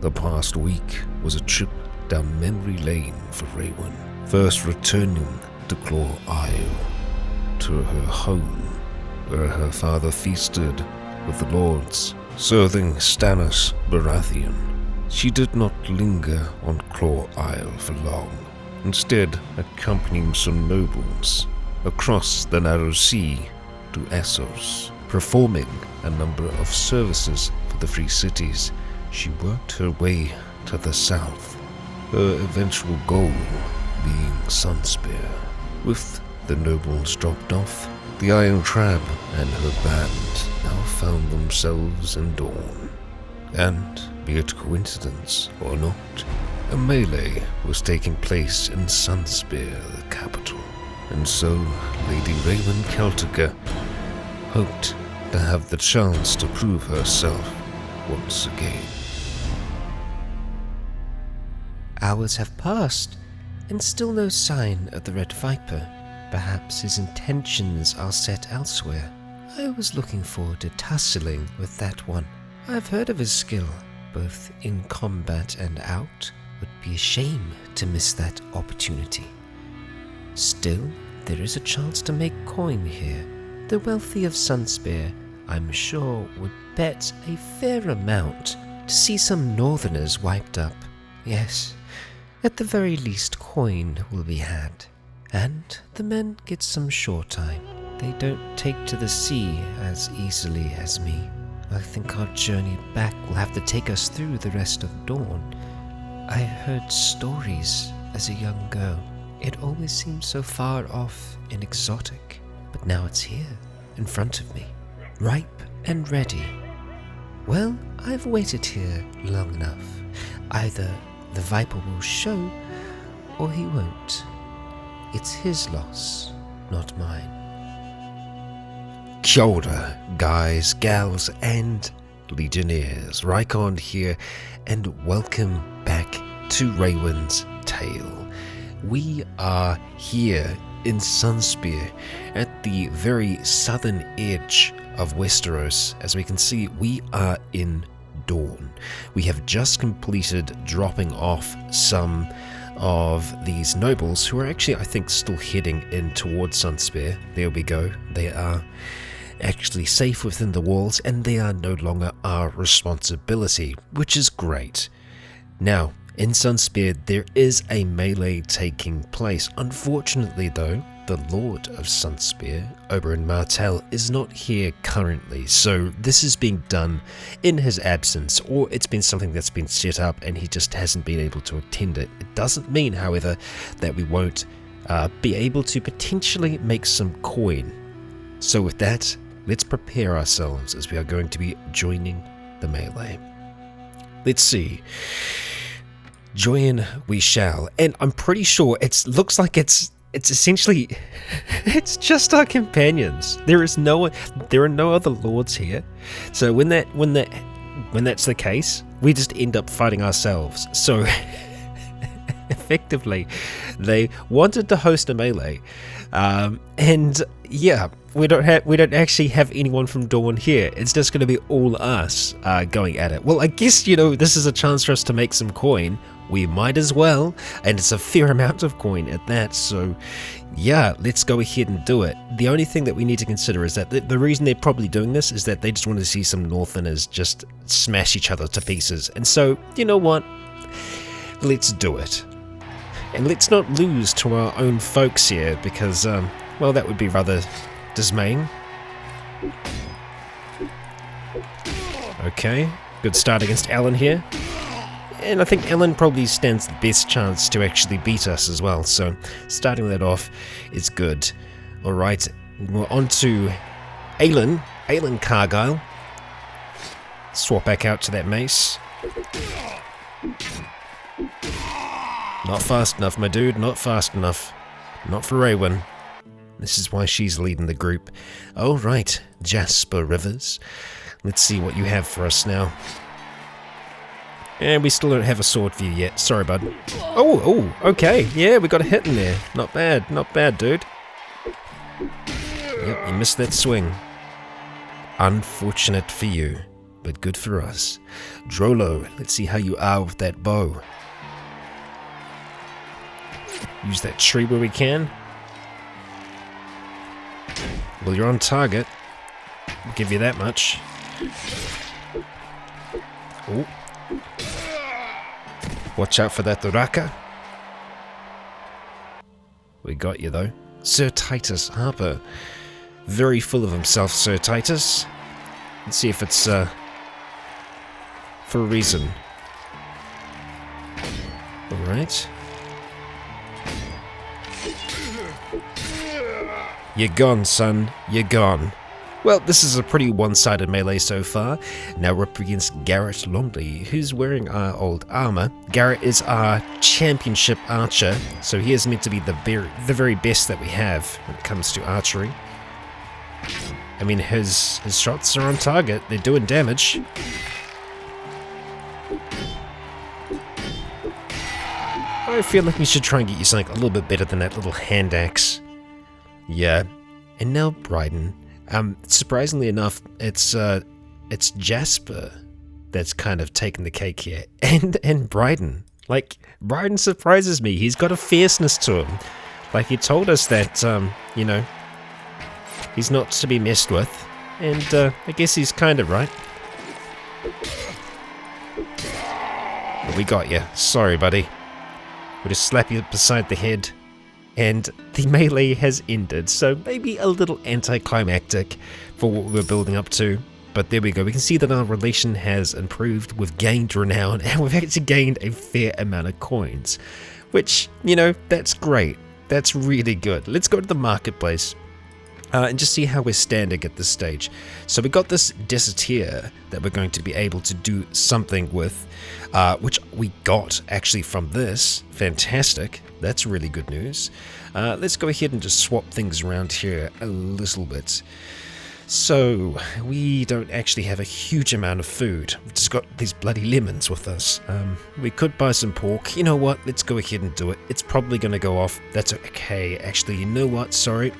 The past week was a trip down memory lane for Raewyn, first returning to Claw Isle, to her home, where her father feasted with the lords, serving Stannis Baratheon. She did not linger on Claw Isle for long, instead accompanying some nobles across the narrow sea to Essos, performing a number of services for the free cities. She worked her way to the south, her eventual goal being Sunspear. With the nobles dropped off, the Iron Crab and her band now found themselves in Dorne. And, be it coincidence or not, a melee was taking place in Sunspear, the capital. And so, Lady Raewyn Celtigar hoped to have the chance to prove herself once again. Hours have passed, and still no sign of the Red Viper. Perhaps his intentions are set elsewhere. I was looking forward to tussling with that one. I've heard of his skill, both in combat and out. Would be a shame to miss that opportunity. Still, there is a chance to make coin here. The wealthy of Sunspear, I'm sure, would bet a fair amount to see some northerners wiped up. Yes, at the very least coin will be had. And the men get some shore time. They don't take to the sea as easily as me. I think our journey back will have to take us through the rest of Dorne. I heard stories as a young girl. It always seemed so far off and exotic. But now it's here, in front of me, ripe and ready. Well, I've waited here long enough. Either the Viper will show, or he won't. It's his loss, not mine. Kia ora, guys, gals, and legionnaires. Raikon here, and welcome back to Raewyn's Tale. We are here in Sunspear, at the very southern edge of Westeros. As we can see, we are in Dorne. We have just completed dropping off some of these nobles who are actually, I think, still heading in towards Sunspear. There we go. They are actually safe within the walls, and they are no longer our responsibility, which is great. Now, in Sunspear, there is a melee taking place. Unfortunately, though, the Lord of Sunspear, Oberyn Martell, is not here currently, so this is being done in his absence, or it's been something that's been set up and he just hasn't been able to attend it. It doesn't mean, however, that we won't be able to potentially make some coin. So with that, let's prepare ourselves, as we are going to be joining the melee. Let's see. Join we shall, and I'm pretty sure it looks like it's essentially it's just our companions. There are no other lords here. So when that's the case, we just end up fighting ourselves. So effectively, they wanted to host a melee, and yeah, we don't actually have anyone from Dorne here. It's just going to be all us going at it. Well, I guess, this is a chance for us to make some coin. We might as well, and it's a fair amount of coin at that, so yeah, let's go ahead and do it. The only thing that we need to consider is that the reason they're probably doing this is that they just want to see some Northerners just smash each other to pieces. And so, you know what? Let's do it. And let's not lose to our own folks here, because, well, that would be rather dismaying. Okay, good start against Alan here. And I think Alan probably stands the best chance to actually beat us as well, so starting that off is good. Alright, we're on to Alan Cargyle. Swap back out to that mace. Not fast enough, my dude, not fast enough. Not for Raewyn. This is why she's leading the group. Alright, Jasper Rivers. Let's see what you have for us now. And we still don't have a sword view yet. Sorry, bud. Oh, okay. Yeah, we got a hit in there. Not bad, dude. Yep, you missed that swing. Unfortunate for you, but good for us. Drolo, let's see how you are with that bow. Use that tree where we can. Well, you're on target. I'll give you that much. Oh. Watch out for that Uraka. We got you though. Sir Titus Harper. Very full of himself, Sir Titus. Let's see if it's for a reason. Alright. You're gone, son. You're gone. Well, this is a pretty one-sided melee so far. Now we're up against Garrett Longley, who's wearing our old armor. Garrett is our championship archer, so he is meant to be the very best that we have when it comes to archery. I mean, his shots are on target. They're doing damage. I feel like we should try and get you something a little bit better than that little hand axe. Yeah. And now Bryden. Surprisingly enough, it's Jasper that's kind of taken the cake here, and Bryden. Like, Bryden surprises me. He's got a fierceness to him. Like, he told us that, you know, he's not to be messed with, and I guess he's kind of right. But we got you. Sorry, buddy. We'll just slap you beside the head. And the melee has ended, so maybe a little anticlimactic for what we were building up to. But there we go, we can see that our relation has improved, we've gained renown, and we've actually gained a fair amount of coins. Which, you know, that's great. That's really good. Let's go to the marketplace and just see how we're standing at this stage. So we got this desertier that we're going to be able to do something with, which we got actually from this. Fantastic. That's really good news. Let's go ahead and just swap things around here a little bit. So, we don't actually have a huge amount of food. We've just got these bloody lemons with us. We could buy some pork. You know what? Let's go ahead and do it. It's probably going to go off. That's okay. Actually, you know what? Sorry.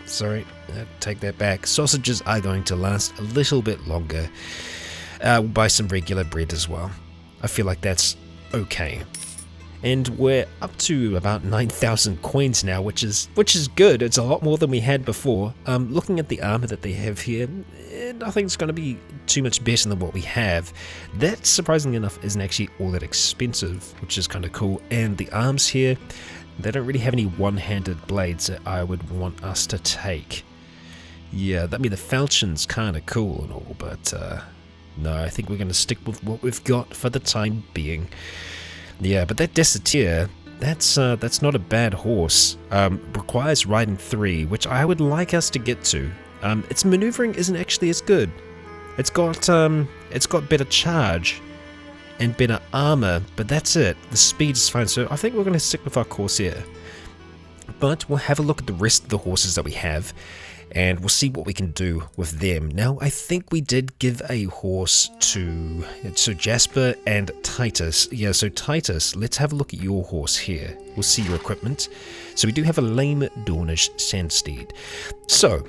Take that back. Sausages are going to last a little bit longer. We'll buy some regular bread as well. I feel like that's okay. And we're up to about 9,000 coins now, which is good. It's a lot more than we had before. Looking at the armor that they have here, nothing's going to be too much better than what we have. That, surprisingly enough, isn't actually all that expensive, which is kind of cool. And the arms here, they don't really have any one-handed blades that I would want us to take. Yeah, I mean, the falchion's kind of cool and all, but no, I think we're going to stick with what we've got for the time being. Yeah, but that desertier, that's not a bad horse. Requires riding 3, which I would like us to get to. Its maneuvering isn't actually as good. It's got better charge and better armor, but that's it. The speed is fine, so I think we're going to stick with our Corsair. But we'll have a look at the rest of the horses that we have, and we'll see what we can do with them. Now, I think we did give a horse to Jasper and Titus. Yeah, so Titus, let's have a look at your horse here. We'll see your equipment. So we do have a lame Dornish sandsteed. So,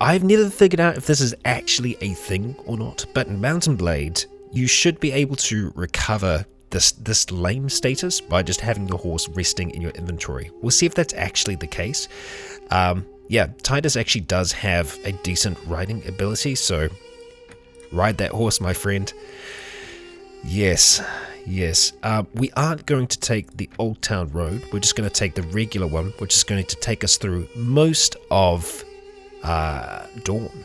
I've never figured out if this is actually a thing or not, but in Mountain Blade, you should be able to recover this lame status by just having your horse resting in your inventory. We'll see if that's actually the case. Yeah, Titus actually does have a decent riding ability, so ride that horse, my friend. Yes. We aren't going to take the Old Town Road. We're just going to take the regular one, which is going to take us through most of Dorne.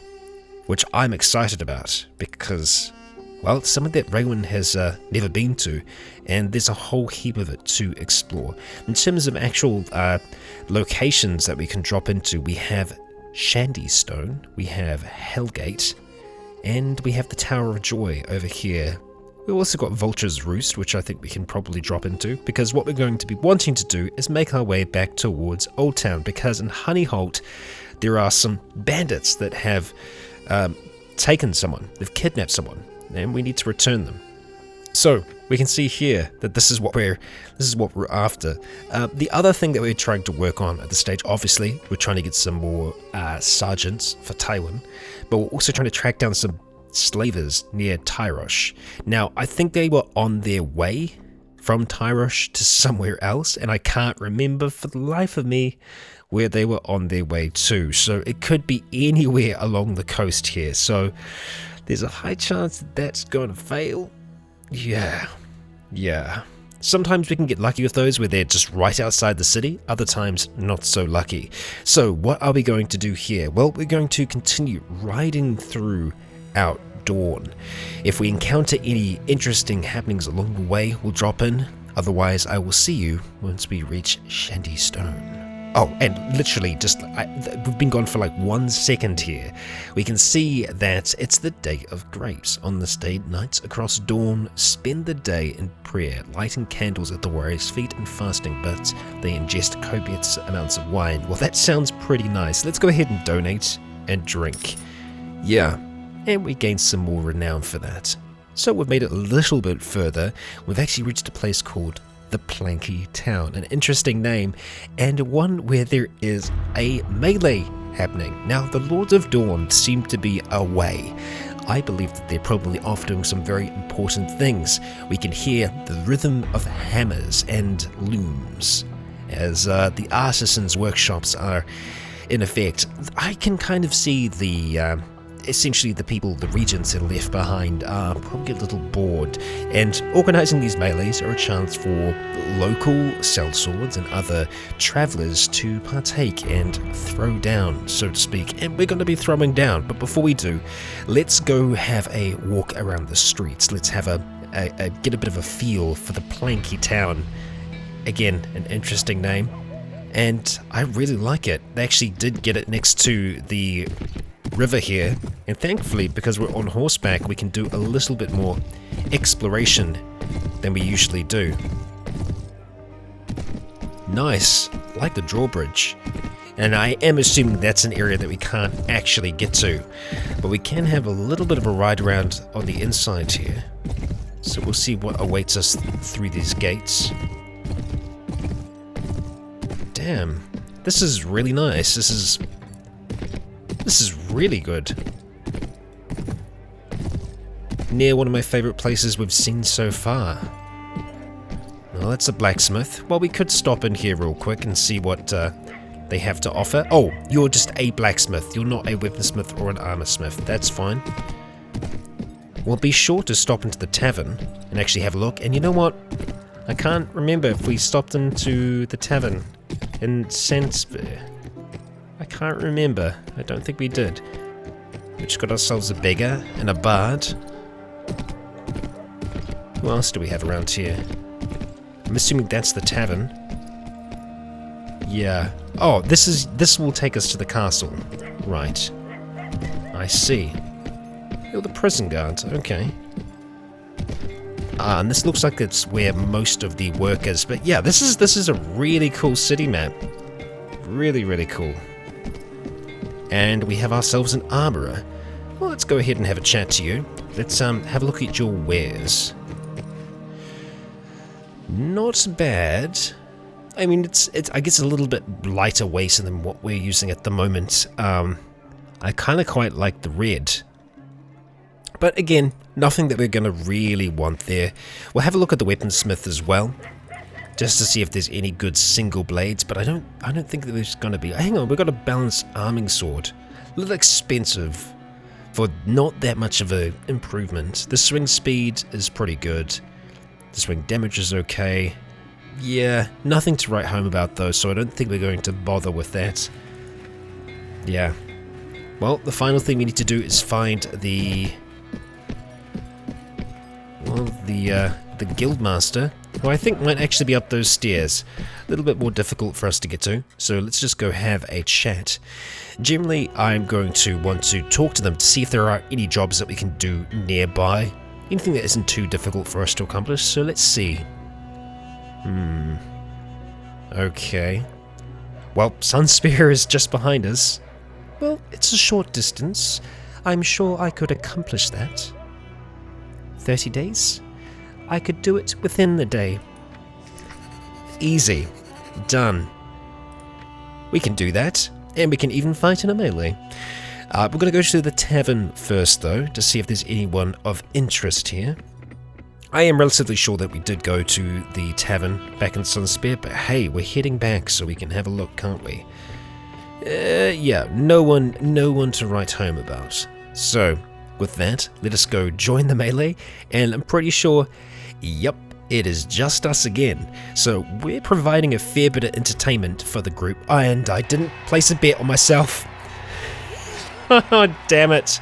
which I'm excited about because, well, it's something that Raewyn has never been to, and there's a whole heap of it to explore. In terms of actual locations that we can drop into, we have Chandy Stone, we have Hellgate, and we have the Tower of Joy over here. We've also got Vulture's Roost, which I think we can probably drop into, because what we're going to be wanting to do is make our way back towards Old Town, because in Honeyholt there are some bandits that have taken someone, they've kidnapped someone, and we need to return them. So we can see here that this is what we're after. The other thing that we're trying to work on at this stage, obviously, we're trying to get some more sergeants for Tywin, but we're also trying to track down some slavers near Tyrosh. Now, I think they were on their way from Tyrosh to somewhere else, and I can't remember for the life of me where they were on their way to. So it could be anywhere along the coast here. So there's a high chance that that's going to fail. Yeah. Sometimes we can get lucky with those where they're just right outside the city, other times not so lucky. So what are we going to do here? Well, we're going to continue riding through out Dorne. If we encounter any interesting happenings along the way, we'll drop in. Otherwise, I will see you once we reach Chandy Stone. Oh, and literally we've been gone for like 1 second here. We can see that it's the Day of Grapes. On this day, knights across Dorne spend the day in prayer, lighting candles at the warriors' feet and fasting, but they ingest copious amounts of wine. Well, that sounds pretty nice. Let's go ahead and donate and drink. Yeah, and we gain some more renown for that. So we've made it a little bit further. We've actually reached a place called the Planky Town, an interesting name, and one where there is a melee happening. Now, the Lords of Dorne seem to be away. I believe that they're probably off doing some very important things. We can hear the rhythm of hammers and looms as the artisans' workshops are in effect. I can kind of see the essentially the people, the regents that are left behind, are probably a little bored, and organising these melees are a chance for local sellswords and other travellers to partake and throw down, so to speak. And we're going to be throwing down, but before we do, let's go have a walk around the streets. Let's have get a bit of a feel for the Planky Town. Again, an interesting name, and I really like it. They actually did get it next to the river here, and thankfully, because we're on horseback, we can do a little bit more exploration than we usually do. Nice, like the drawbridge. And I am assuming that's an area that we can't actually get to, but we can have a little bit of a ride around on the inside here. So we'll see what awaits us through these gates. Damn, this is really nice. This is really good. Near one of my favourite places we've seen so far. Well, that's a blacksmith. Well, we could stop in here real quick and see what they have to offer. Oh, you're just a blacksmith. You're not a weaponsmith or an armorsmith. That's fine. Well, be sure to stop into the tavern and actually have a look. And you know what? I can't remember if we stopped into the tavern in Sunspear. I can't remember. I don't think we did. We just got ourselves a beggar and a bard. Who else do we have around here? I'm assuming that's the tavern. Yeah. Oh, this will take us to the castle. Right. I see. You're the prison guard. Okay. And this looks like it's where most of the work is. But yeah, this is a really cool city map. Really, really cool. And we have ourselves an armourer. Well, let's go ahead and have a chat to you. Let's have a look at your wares. Not bad. I mean, it's I guess a little bit lighter weight than what we're using at the moment. I kind of quite like the red. But again, nothing that we're going to really want there. We'll have a look at the weaponsmith as well, just to see if there's any good single blades, but I don't think that there's going to be. Hang on, we've got a balanced arming sword. A little expensive for not that much of an improvement. The swing speed is pretty good. The swing damage is okay. Yeah, nothing to write home about though, so I don't think we're going to bother with that. Yeah. Well, the final thing we need to do is find the guildmaster, who I think might actually be up those stairs. A little bit more difficult for us to get to, so let's just go have a chat. Generally, I'm going to want to talk to them to see if there are any jobs that we can do nearby. Anything that isn't too difficult for us to accomplish, so let's see. Okay. Well, Sunspear is just behind us. Well, it's a short distance. I'm sure I could accomplish that. 30 days? I could do it within the day. Easy. Done. We can do that, and we can even fight in a melee. We're going to go to the tavern first, though, to see if there's anyone of interest here. I am relatively sure that we did go to the tavern back in Sunspear, but hey, we're heading back so we can have a look, can't we? Yeah, no one to write home about. So, with that, let us go join the melee, and I'm pretty sure, yep, it is just us again. So, we're providing a fair bit of entertainment for the group, and I didn't place a bet on myself. Oh, damn it.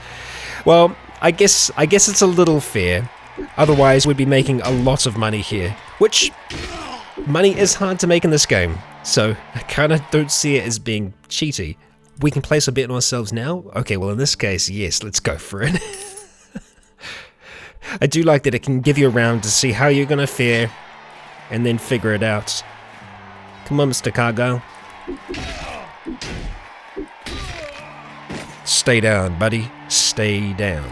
Well, I guess it's a little fair. Otherwise, we'd be making a lot of money here, which money is hard to make in this game, so I kind of don't see it as being cheaty. We can place a bet on ourselves now? Okay, well in this case, yes, let's go for it. I do like that it can give you a round to see how you're going to fare, and then figure it out. Come on, Mr. Cargo. Stay down, buddy. Stay down.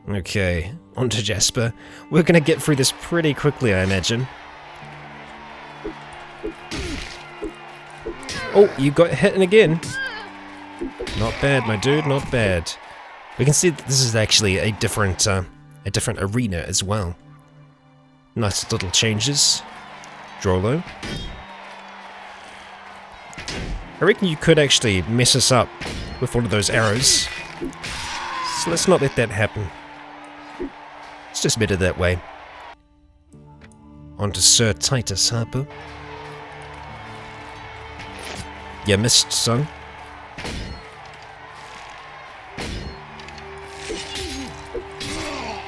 Okay, on to Jasper. We're gonna get through this pretty quickly, I imagine. Oh, you got hit again. Not bad, my dude, not bad. We can see that this is actually a different arena as well. Nice little changes. Drolo. I reckon you could actually mess us up with one of those arrows. So let's not let that happen. It's just better that way. On to Sir Titus Harper. You missed, son.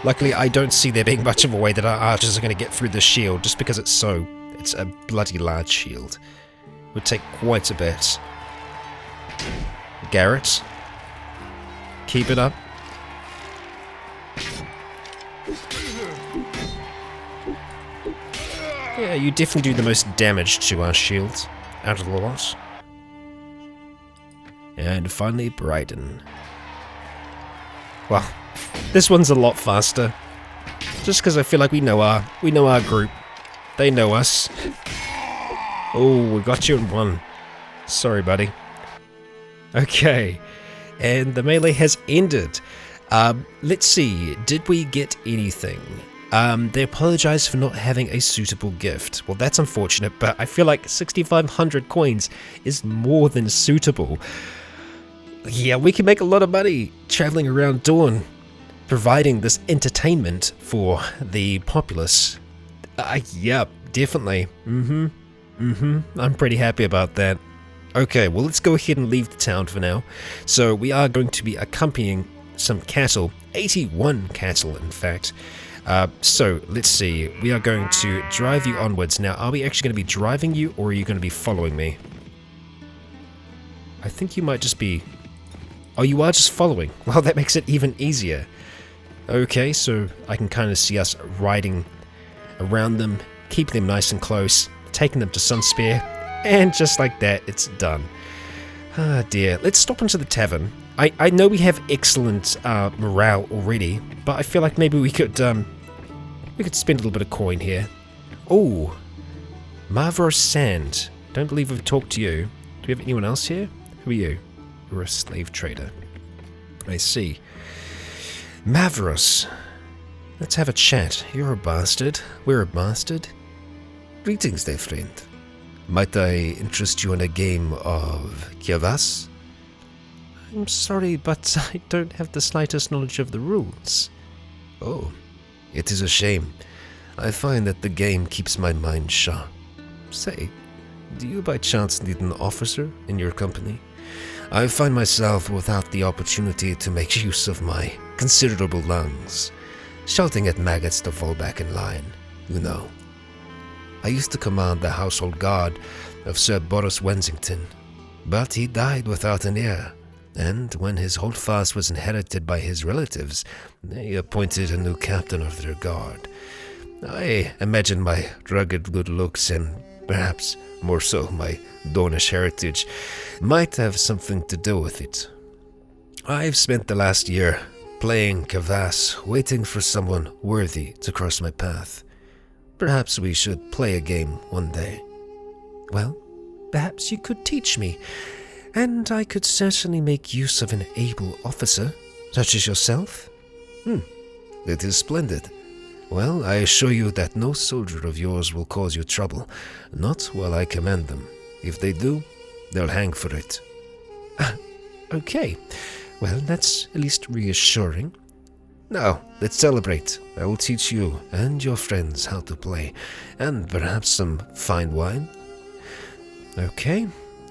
Luckily, I don't see there being much of a way that our archers are going to get through this shield, just because it's a bloody large shield. It would take quite a bit. Garrett. Keep it up. Yeah, you definitely do the most damage to our shield out of the lot. And finally, Bryden. Well, this one's a lot faster. Just because I feel like we know our group. They know us. Oh, we got you in one. Sorry, buddy. Okay, and the melee has ended. Let's see, did we get anything? They apologize for not having a suitable gift. Well, that's unfortunate, but I feel like 6,500 coins is more than suitable. Yeah, we can make a lot of money traveling around Dorne, providing this entertainment for the populace. Yeah, definitely. I'm pretty happy about that. Okay, well, let's go ahead and leave the town for now. So we are going to be accompanying some cattle, 81 cattle in fact. So let's see, we are going to drive you onwards. Now, are we actually going to be driving you, or are you going to be following me? I think you might just be... Oh, you are just following. Well, that makes it even easier. Okay, so I can kind of see us riding around them, keeping them nice and close, taking them to Sunspear, and just like that, it's done. Ah dear, let's stop into the tavern. I know we have excellent morale already, but I feel like maybe we could spend a little bit of coin here. Oh, Marvros Sand. Don't believe we've talked to you. Do we have anyone else here? Who are you? You're a slave trader. I see. Mavros. Let's have a chat. You're a bastard. We're a bastard. Greetings there, friend. Might I interest you in a game of Kivas? I'm sorry, but I don't have the slightest knowledge of the rules. Oh, it is a shame. I find that the game keeps my mind sharp. Say, do you by chance need an officer in your company? I find myself without the opportunity to make use of my considerable lungs, shouting at maggots to fall back in line, you know. I used to command the household guard of Sir Boris Wensington, but he died without an heir, and when his holdfast was inherited by his relatives, they appointed a new captain of their guard. I imagine my rugged good looks and perhaps more so my Dornish heritage might have something to do with it. I've spent the last year playing Kavass, waiting for someone worthy to cross my path. Perhaps we should play a game one day. Well, perhaps you could teach me, and I could certainly make use of an able officer, such as yourself. It is splendid. Well, I assure you that no soldier of yours will cause you trouble, not while I command them. If they do, they'll hang for it. Okay. Well, that's at least reassuring. Now, let's celebrate. I will teach you and your friends how to play, and perhaps some fine wine. Okay,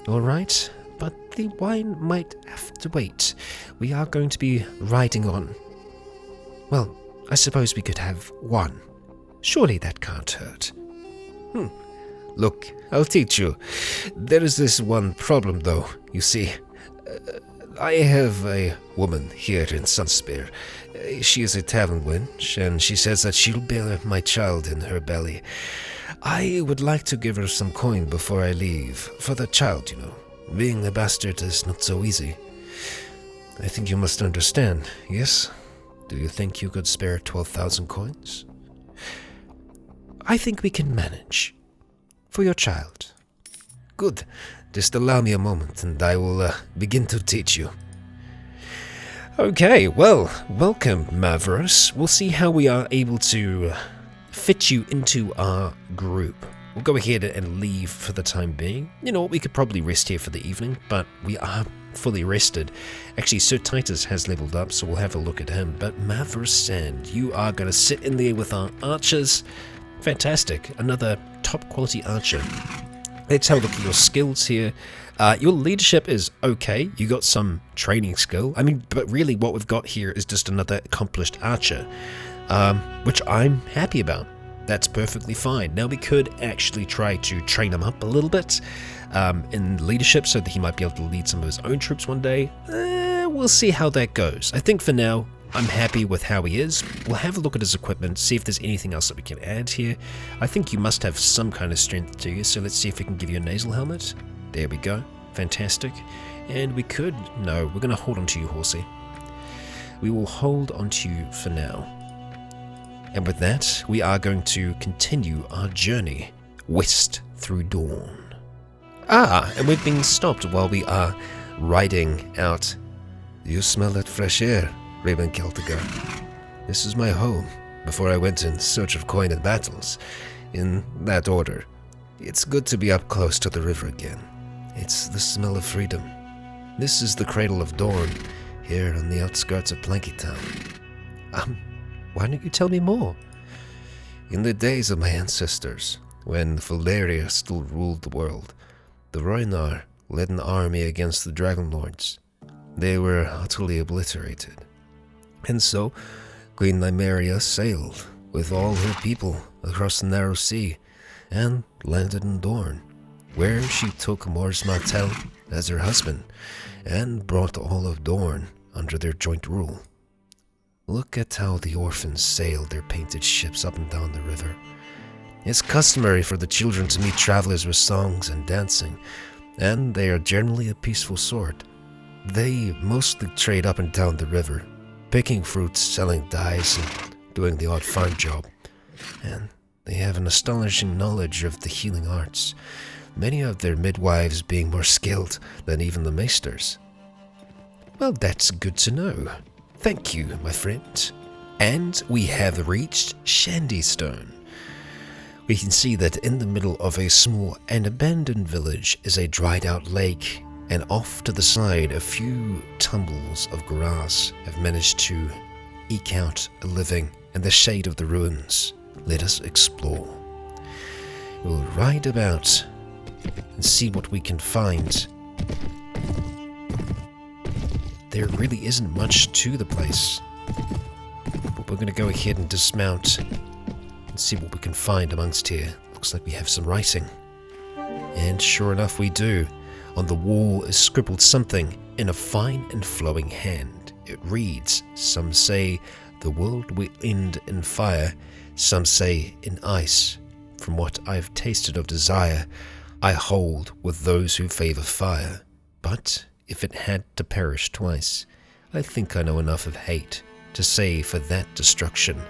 all right, but the wine might have to wait. We are going to be riding on. Well, I suppose we could have one. Surely that can't hurt. Look, I'll teach you. There is this one problem, though. You see, I have a woman here in Sunspear. She is a tavern wench, and she says that she'll bear my child in her belly. I would like to give her some coin before I leave, for the child, you know. Being a bastard is not so easy. I think you must understand, yes? Do you think you could spare 12,000 coins? I think we can manage. For your child. Good. Just allow me a moment and I will begin to teach you. Okay, well, welcome, Maverus. We'll see how we are able to fit you into our group. We'll go ahead and leave for the time being. You know what, we could probably rest here for the evening, but we are fully rested. Actually, Sir Titus has leveled up, so we'll have a look at him. But Maverus Sand, you are going to sit in there with our archers. Fantastic. Another top quality archer. Let's have a look at your skills here. Your leadership is okay. You got some training skill. I mean, but really what we've got here is just another accomplished archer, which I'm happy about. That's perfectly fine. Now we could actually try to train him up a little bit in leadership so that he might be able to lead some of his own troops one day. We'll see how that goes. I think for now, I'm happy with how he is. We'll have a look at his equipment, see if there's anything else that we can add here. I think you must have some kind of strength to you, so let's see if we can give you a nasal helmet. There we go. Fantastic. And we could... No, we're going to hold on to you, horsey. We will hold on to you for now. And with that, we are going to continue our journey west through Dorne. And we've been stopped while we are riding out. You smell that fresh air, Raewyn Celtigar. This is my home, before I went in search of coin and battles, in that order. It's good to be up close to the river again. It's the smell of freedom. This is the cradle of Dorne, here on the outskirts of Planky Town. Why don't you tell me more? In the days of my ancestors, when Valeria still ruled the world, the Rhoynar led an army against the Dragon Lords. They were utterly obliterated. And so, Queen Nymeria sailed with all her people across the narrow sea and landed in Dorne, where she took Mors Martell as her husband and brought all of Dorne under their joint rule. Look at how the orphans sailed their painted ships up and down the river. It's customary for the children to meet travelers with songs and dancing, and they are generally a peaceful sort. They mostly trade up and down the river, picking fruits, selling dyes, and doing the odd farm job. And they have an astonishing knowledge of the healing arts, many of their midwives being more skilled than even the maesters. Well, that's good to know. Thank you, my friend. And we have reached Shandystone. We can see that in the middle of a small and abandoned village is a dried out lake, and off to the side a few tumbles of grass have managed to eke out a living in the shade of the ruins. Let us explore. We'll ride about and see what we can find. there really isn't much to the place. But we're going to go ahead and dismount and see what we can find amongst here. Looks like we have some writing. And sure enough we do. On the wall is scribbled something in a fine and flowing hand. It reads, some say the world will end in fire, some say in ice. From what I've tasted of desire, I hold with those who favour fire. But if it had to perish twice, I think I know enough of hate to say for that destruction,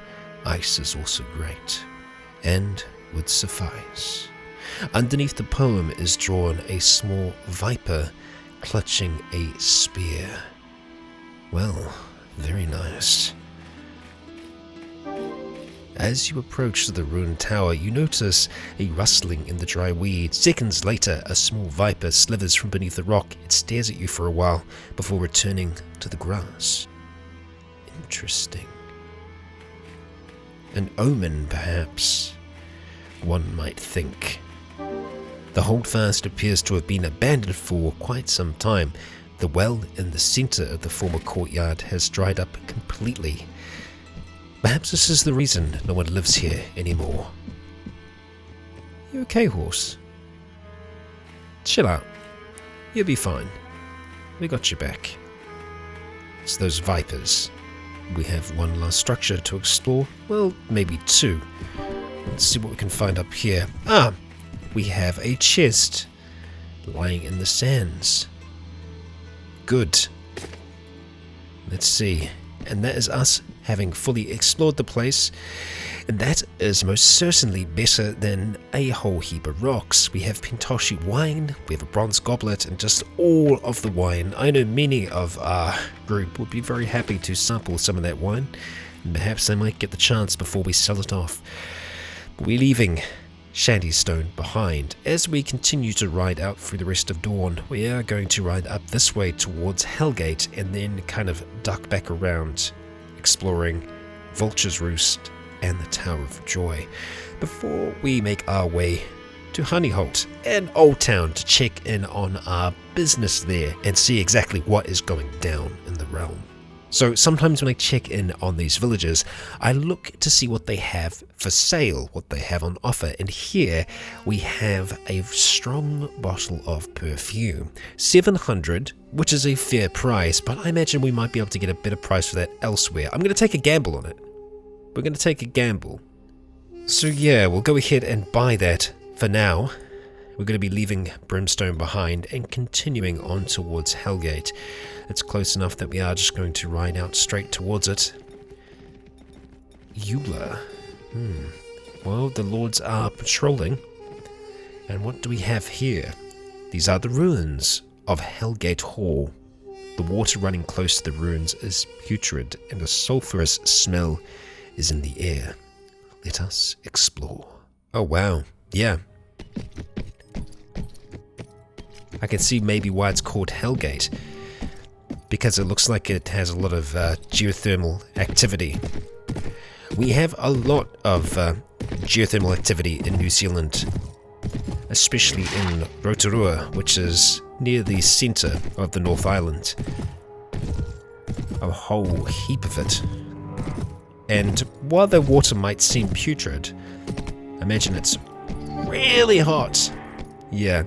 ice is also great, and would suffice. Underneath the poem is drawn a small viper clutching a spear. Well, very nice. As you approach the ruined tower, you notice a rustling in the dry weed. Seconds later, a small viper slithers from beneath the rock. It stares at you for a while before returning to the grass. Interesting. An omen, perhaps, one might think. The holdfast appears to have been abandoned for quite some time. The well in the centre of the former courtyard has dried up completely. Perhaps this is the reason no one lives here anymore. You okay, horse? Chill out. You'll be fine. We got your back. It's those vipers. We have one last structure to explore. Well, maybe two. Let's see what we can find up here. Ah! We have a chest lying in the sands. Good. Let's see. And that is us having fully explored the place. And that is most certainly better than a whole heap of rocks. We have Pentos wine, we have a bronze goblet, and just all of the wine. I know many of our group would be very happy to sample some of that wine. And perhaps they might get the chance before we sell it off. We're leaving Chandy Stone behind. As we continue to ride out through the rest of Dorne, we are going to ride up this way towards Hellgate and then kind of duck back around, exploring Vulture's Roost and the Tower of Joy, before we make our way to Honeyholt and Old Town to check in on our business there and see exactly what is going down in the realm. So sometimes when I check in on these villages, I look to see what they have for sale, what they have on offer. And here we have a strong bottle of perfume. 700, which is a fair price, but I imagine we might be able to get a better price for that elsewhere. I'm going to take a gamble on it. We're going to take a gamble. So yeah, we'll go ahead and buy that for now. We're going to be leaving Brimstone behind and continuing on towards Hellgate. It's close enough that we are just going to ride out straight towards it. Eula. Well, the lords are patrolling. And what do we have here? These are the ruins of Hellgate Hall. The water running close to the ruins is putrid, and a sulphurous smell is in the air. Let us explore. Oh wow, yeah. I can see maybe why it's called Hellgate, because it looks like it has a lot of geothermal activity. We have a lot of geothermal activity in New Zealand, especially in Rotorua, which is near the centre of the North Island. A whole heap of it. And while the water might seem putrid, imagine it's really hot. Yeah.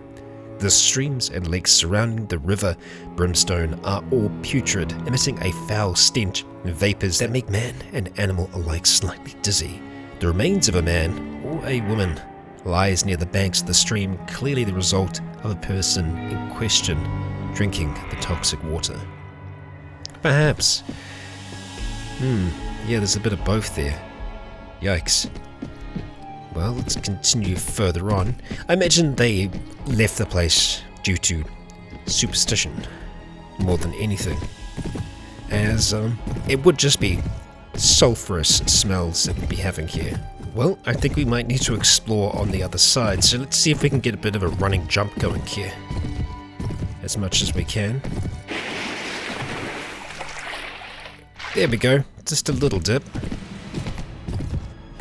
The streams and lakes surrounding the river Brimstone are all putrid, emitting a foul stench and vapors that make man and animal alike slightly dizzy. The remains of a man or a woman lies near the banks of the stream, clearly the result of a person in question drinking the toxic water. Perhaps. Yeah, there's a bit of both there. Yikes. Well, let's continue further on. I imagine they left the place due to superstition more than anything, as it would just be sulphurous smells that we'd be having here. Well, I think we might need to explore on the other side, so let's see if we can get a bit of a running jump going here, as much as we can. There we go, just a little dip.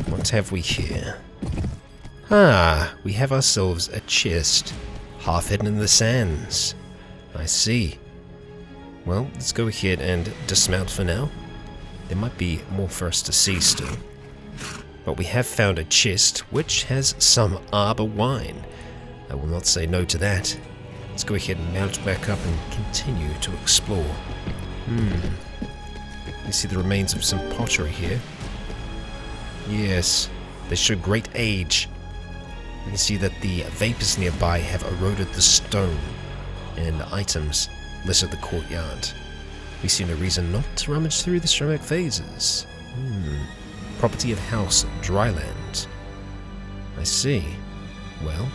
What have we here? We have ourselves a chest, half hidden in the sands. I see. well, let's go ahead and dismount for now. There might be more for us to see still. But we have found a chest which has some arbor wine. I will not say no to that. Let's go ahead and mount back up and continue to explore. You see the remains of some pottery here. Yes, they show great age. You can see that the vapors nearby have eroded the stone, and the items litter the courtyard. We see no reason not to rummage through the ceramic vases. Property of House Dryland. I see. Well,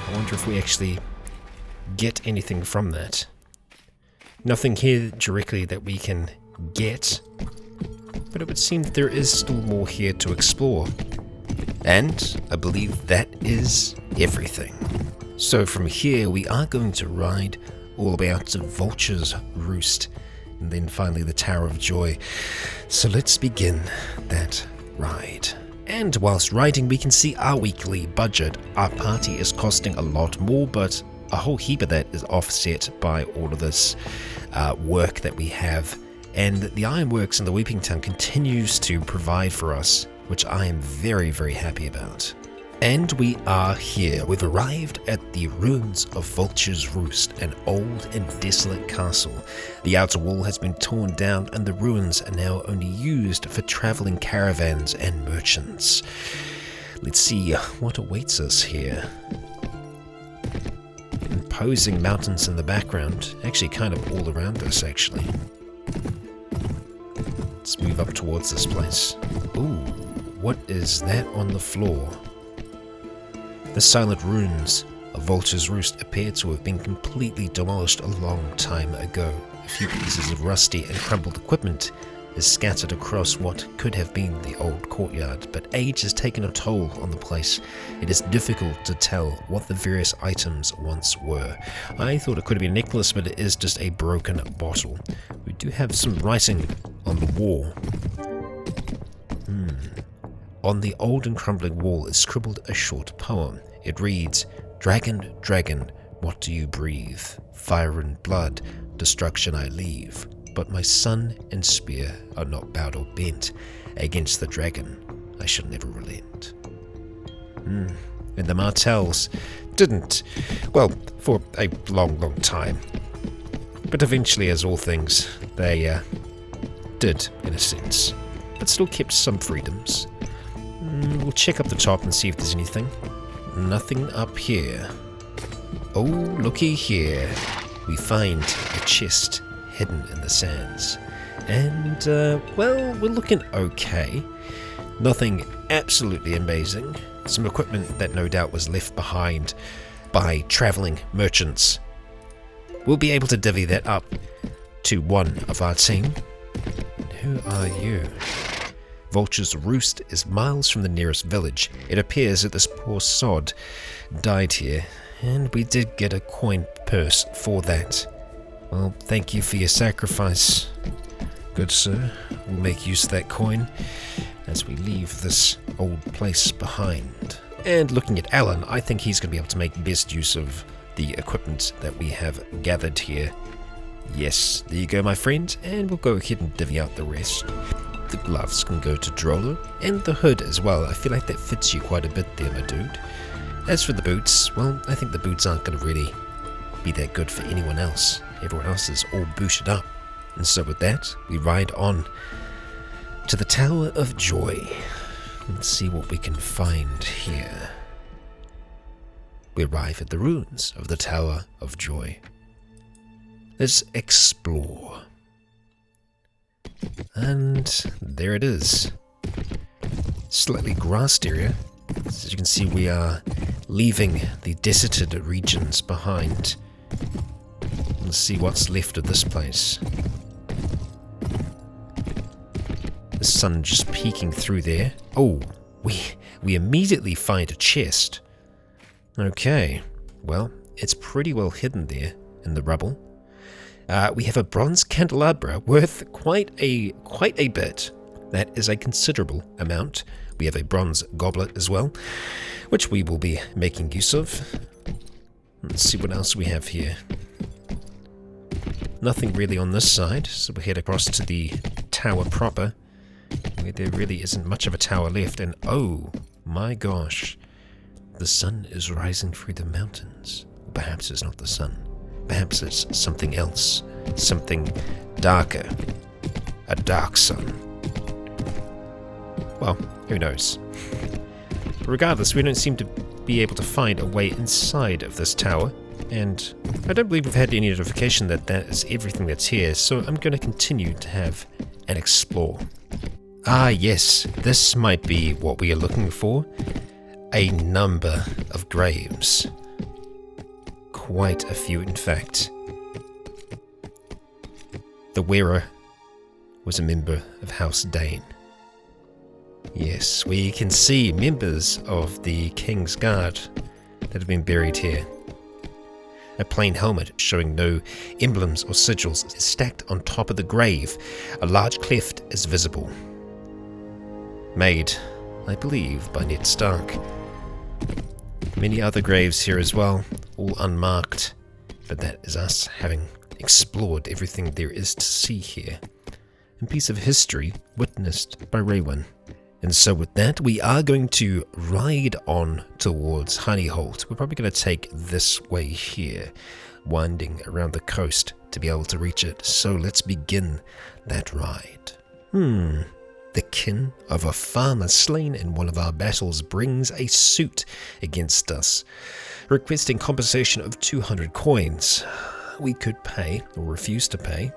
I wonder if we actually get anything from that. Nothing here directly that we can get, but it would seem that there is still more here to explore. And I believe that is everything. So from here we are going to ride all the way out to Vulture's Roost, and then finally the Tower of Joy. So let's begin that ride. And whilst riding, we can see our weekly budget. Our party is costing a lot more, but a whole heap of that is offset by all of this work that we have. And the Ironworks in the Weeping Town continues to provide for us, which I am very, very happy about. And we are here. We've arrived at the ruins of Vulture's Roost, an old and desolate castle. The outer wall has been torn down and the ruins are now only used for travelling caravans and merchants. Let's see what awaits us here. Imposing mountains in the background, actually kind of all around us actually. Let's move up towards this place. Ooh, what is that on the floor? The silent ruins of Vulture's Roost appear to have been completely demolished a long time ago. A few pieces of rusty and crumbled equipment is scattered across what could have been the old courtyard, but age has taken a toll on the place. It is difficult to tell what the various items once were. I thought it could have been a necklace, but it is just a broken bottle. We do have some writing on the wall. On the old and crumbling wall is scribbled a short poem. It reads, "Dragon, dragon, what do you breathe? Fire and blood, destruction I leave. But my sun and spear are not bowed or bent. Against the dragon I shall never relent." And the Martells didn't, well, for a long, long time. But eventually, as all things, they did, in a sense. But still kept some freedoms. We'll check up the top and see if there's anything. Nothing up here. Oh, looky here. We find a chest hidden in the sands. And, well, we're looking okay. Nothing absolutely amazing. Some equipment that no doubt was left behind by travelling merchants. We'll be able to divvy that up to one of our team. And who are you? Vulture's Roost is miles from the nearest village. It appears that this poor sod died here, and we did get a coin purse for that. Well, thank you for your sacrifice, good sir. We'll make use of that coin as we leave this old place behind. And looking at Alan, I think he's going to be able to make best use of the equipment that we have gathered here. Yes, there you go, my friend, and we'll go ahead and divvy out the rest. The gloves can go to Drolo, and the hood as well. I feel like that fits you quite a bit there, my dude. As for the boots, well, I think the boots aren't going to really be that good for anyone else. Everyone else is all booted up. And so with that, we ride on to the Tower of Joy. Let's see what we can find here. We arrive at the ruins of the Tower of Joy. Let's explore. And there it is. Slightly grassed area. As you can see, we are leaving the deserted regions behind. Let's see what's left of this place. The sun just peeking through there. Oh, we immediately find a chest. Okay, well, it's pretty well hidden there in the rubble. We have a bronze candelabra worth quite a bit. That is a considerable amount. We have a bronze goblet as well, which we will be making use of. Let's see what else we have here. nothing really on this side, so we'll head across to the tower proper, where there really isn't much of a tower left, and oh my gosh, the sun is rising through the mountains. Perhaps it's not the sun. Perhaps it's something else. Something darker. A dark sun. Well, who knows? Regardless, we don't seem to be able to find a way inside of this tower, and I don't believe we've had any notification that that is everything that's here, so I'm going to continue to have and explore. Ah yes, this might be what we are looking for. A number of graves. Quite a few, in fact. The wearer was a member of House Dane. Yes, we can see members of the King's Guard that have been buried here. A plain helmet showing no emblems or sigils is stacked on top of the grave. A large cleft is visible. Made, I believe, by Ned Stark. Many other graves here as well, all unmarked, but that is us having explored everything there is to see here. A piece of history witnessed by Raewyn. And so with that, we are going to ride on towards Honeyholt. We're probably going to take this way here, winding around the coast to be able to reach it. So let's begin that ride. The kin of a farmer slain in one of our battles brings a suit against us, requesting compensation of 200 coins. We could pay, or refuse to pay.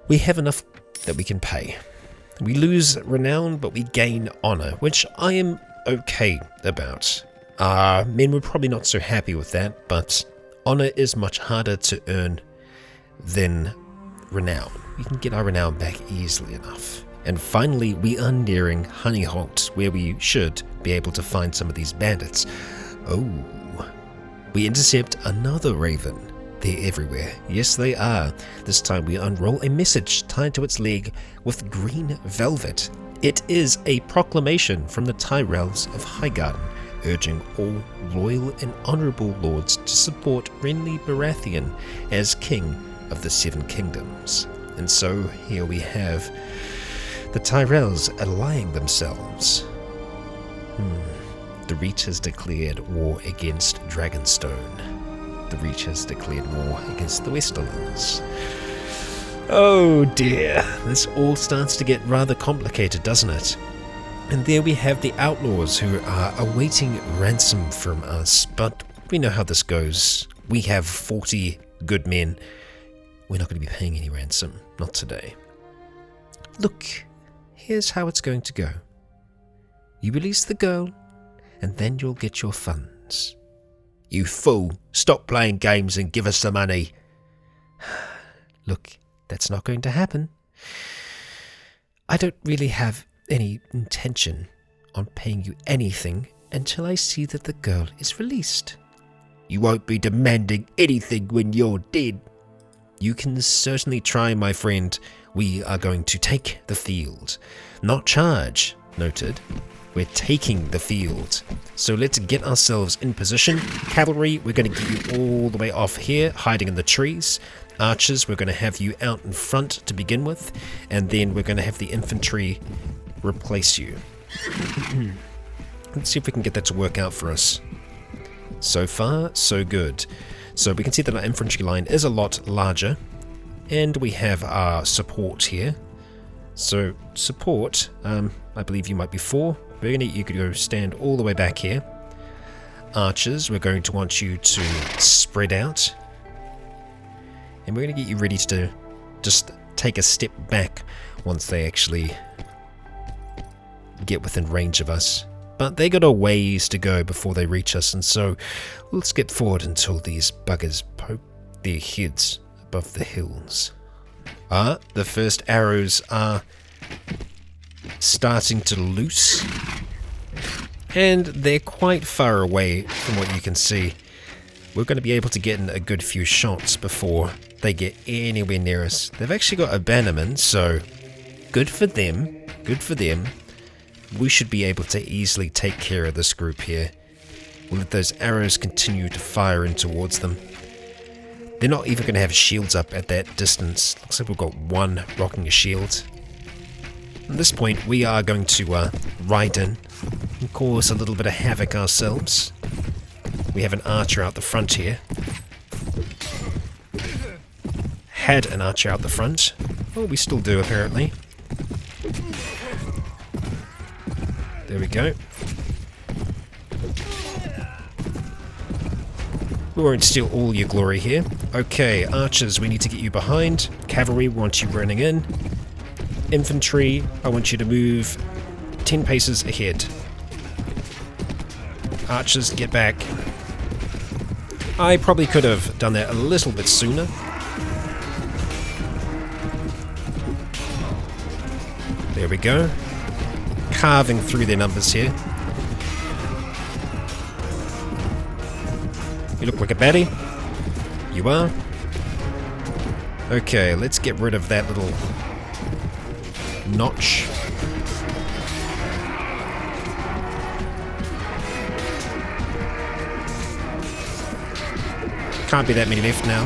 We have enough that we can pay. We lose renown, but we gain honor, which I am okay about. Men were probably not so happy with that, but honor is much harder to earn than renown. We can get our renown back easily enough. And finally, we are nearing Honeyholt, where we should be able to find some of these bandits. Oh, we intercept another raven. They're everywhere. Yes, they are. This time we unroll a message tied to its leg with green velvet. It is a proclamation from the Tyrells of Highgarden, urging all loyal and honourable lords to support Renly Baratheon as King of the Seven Kingdoms. And so here we have the Tyrells allying themselves. The Reach has declared war against Dragonstone. The Reach has declared war against the Westerlands. Oh dear, this all starts to get rather complicated, doesn't it? And there we have the outlaws who are awaiting ransom from us, but we know how this goes. We have 40 good men. We're not going to be paying any ransom, not today. Look, here's how it's going to go. You release the girl, and then you'll get your funds. You fool, stop playing games and give us the money. Look, that's not going to happen. I don't really have any intention on paying you anything until I see that the girl is released. You won't be demanding anything when you're dead. You can certainly try, my friend. We are going to take the field. Not charge, noted. We're taking the field. So let's get ourselves in position. Cavalry, we're going to get you all the way off here, hiding in the trees. Archers, we're going to have you out in front to begin with. And then we're going to have the infantry replace you. Let's see if we can get that to work out for us. So far, so good. So we can see that our infantry line is a lot larger. And we have our support here. So support, I believe you might be 4. We're going to you could go stand all the way back here. Archers, we're going to want you to spread out. And we're going to get you ready to just take a step back once they actually get within range of us. But they got a ways to go before they reach us, and so we'll skip forward until these buggers poke their heads above the hills. The first arrows are starting to loose, and they're quite far away from what you can see. We're going to be able to get in a good few shots before they get anywhere near us. They've actually got a bannerman, so good for them. Good for them. We should be able to easily take care of this group here. We'll let those arrows continue to fire in towards them. They're not even going to have shields up at that distance. Looks like we've got one rocking a shield. At this point, we are going to ride in and cause a little bit of havoc ourselves. We have an archer out the front here. Had an archer out the front. Oh, we still do, apparently. There we go. We won't steal all your glory here. Okay, archers, we need to get you behind. Cavalry, we want you running in. Infantry, I want you to move 10 paces ahead. Archers, get back. I probably could have done that a little bit sooner. There we go. Carving through their numbers here. You look like a baddie. You are. Okay, let's get rid of that little notch. Can't be that many left now.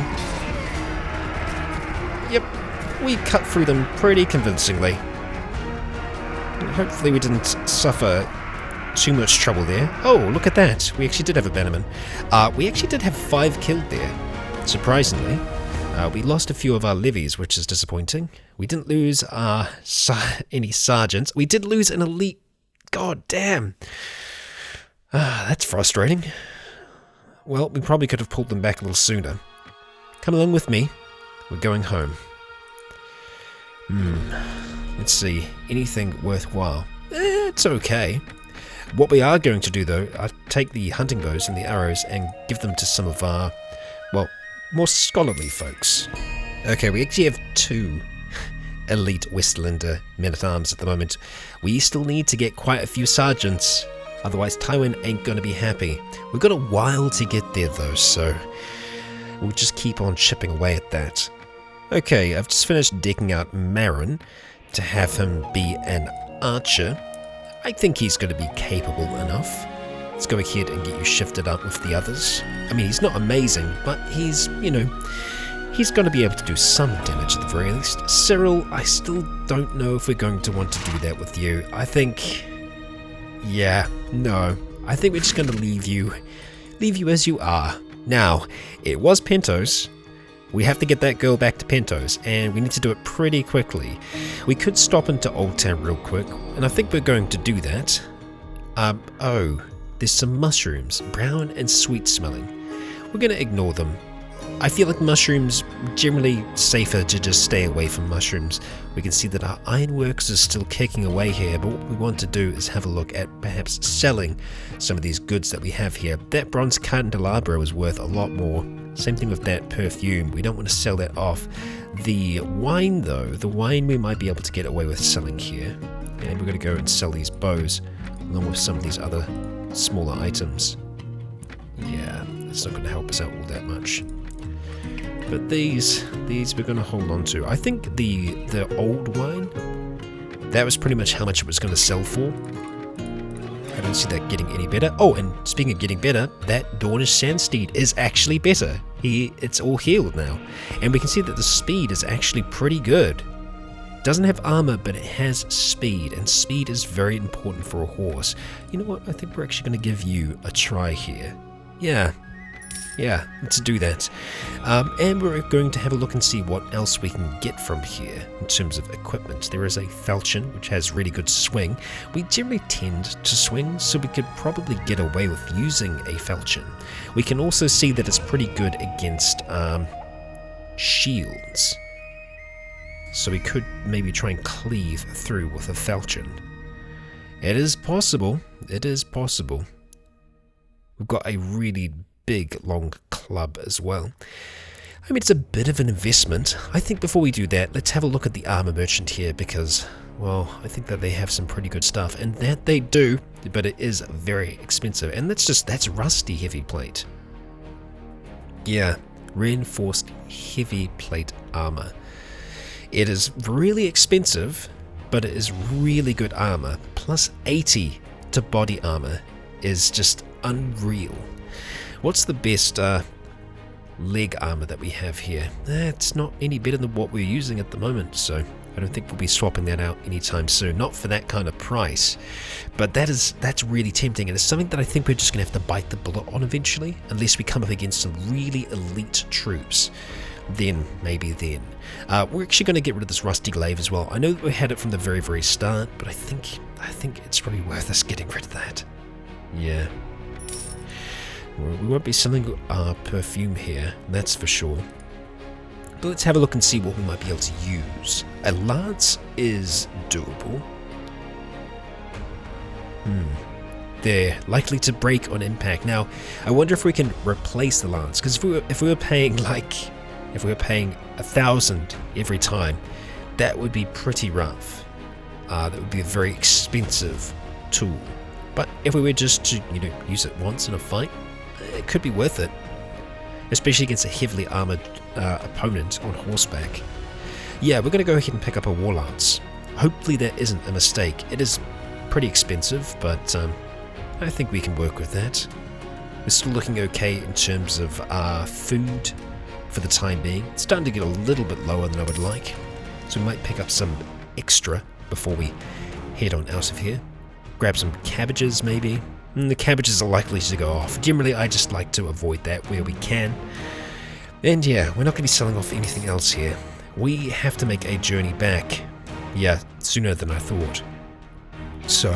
Yep, we cut through them pretty convincingly. Hopefully we didn't suffer too much trouble there. Oh, look at that. We actually did have a bannerman. We actually did have 5 killed there, surprisingly. We lost a few of our levies, which is disappointing. We didn't lose any sergeants. We did lose an elite. God damn. That's frustrating. Well, we probably could have pulled them back a little sooner. Come along with me. We're going home. Let's see. Anything worthwhile? It's okay. What we are going to do, though, I'll take the hunting bows and the arrows and give them to some of our, well, more scholarly folks. Okay, we actually have 2 elite Westlander men-at-arms at the moment. We still need to get quite a few sergeants. Otherwise, Tywin ain't going to be happy. We've got a while to get there, though, so we'll just keep on chipping away at that. Okay, I've just finished decking out Marin to have him be an archer. I think he's going to be capable enough. Let's go ahead and get you shifted up with the others. I mean, he's not amazing, but he's, you know, he's going to be able to do some damage at the very least. Cyril, I still don't know if we're going to want to do that with you. I think... yeah, no. I think we're just going to leave you as you are. Now, it was Pentos. We have to get that girl back to Pentos, and we need to do it pretty quickly. We could stop into Old Town real quick, and I think we're going to do that. Oh, there's some mushrooms, brown and sweet smelling. We're going to ignore them. I feel like mushrooms, generally safer to just stay away from mushrooms. We can see that our ironworks is still kicking away here, but what we want to do is have a look at perhaps selling some of these goods that we have here. That bronze candelabra is worth a lot more. Same thing with that perfume. We don't want to sell that off. The wine, though, the wine we might be able to get away with selling here. And we're going to go and sell these bows, along with some of these other smaller items. Yeah, that's not going to help us out all that much. But these we're going to hold on to. I think the old wine, that was pretty much how much it was going to sell for. I don't see that getting any better. Oh, and speaking of getting better, that Dornish Sandsteed is actually better. It's all healed now. And we can see that the speed is actually pretty good. Doesn't have armor, but it has speed, and speed is very important for a horse. You know what? I think we're actually going to give you a try here. Yeah, let's do that. And we're going to have a look and see what else we can get from here in terms of equipment. There is a falchion, which has really good swing. We generally tend to swing, so we could probably get away with using a falchion. We can also see that it's pretty good against shields. So we could maybe try and cleave through with a falchion. It is possible. It is possible. We've got a really big long club as well. I mean, it's a bit of an investment. I think before we do that, let's have a look at the armor merchant here because, well, I think that they have some pretty good stuff, and that they do, but it is very expensive, and that's rusty heavy plate. Yeah, reinforced heavy plate armor. It is really expensive, but it is really good armor. Plus 80 to body armor is just unreal. What's the best leg armor that we have here. That's not any better than what we're using at the moment, so I don't think we'll be swapping that out anytime soon. Not for that kind of price. But that's really tempting, and it's something that I think we're just going to have to bite the bullet on eventually, unless we come up against some really elite troops. Then, maybe then. We're actually going to get rid of this rusty glaive as well. I know that we had it from the very, very start, but I think it's probably worth us getting rid of that. Yeah. We won't be selling our perfume here, that's for sure. But let's have a look and see what we might be able to use. A lance is doable. They're likely to break on impact. Now, I wonder if we can replace the lance, because if we were paying 1,000 every time, that would be pretty rough. That would be a very expensive tool. But if we were just to, use it once in a fight, it could be worth it, especially against a heavily armored opponent on horseback. Yeah, we're going to go ahead and pick up a war lance. Hopefully that isn't a mistake. It is pretty expensive, but I think we can work with that. We're still looking okay in terms of our food for the time being. It's starting to get a little bit lower than I would like, so we might pick up some extra before we head on out of here. Grab some cabbages maybe. The cabbages are likely to go off. Generally, I just like to avoid that where we can. And yeah, we're not going to be selling off anything else here. We have to make a journey back. Yeah, sooner than I thought. So,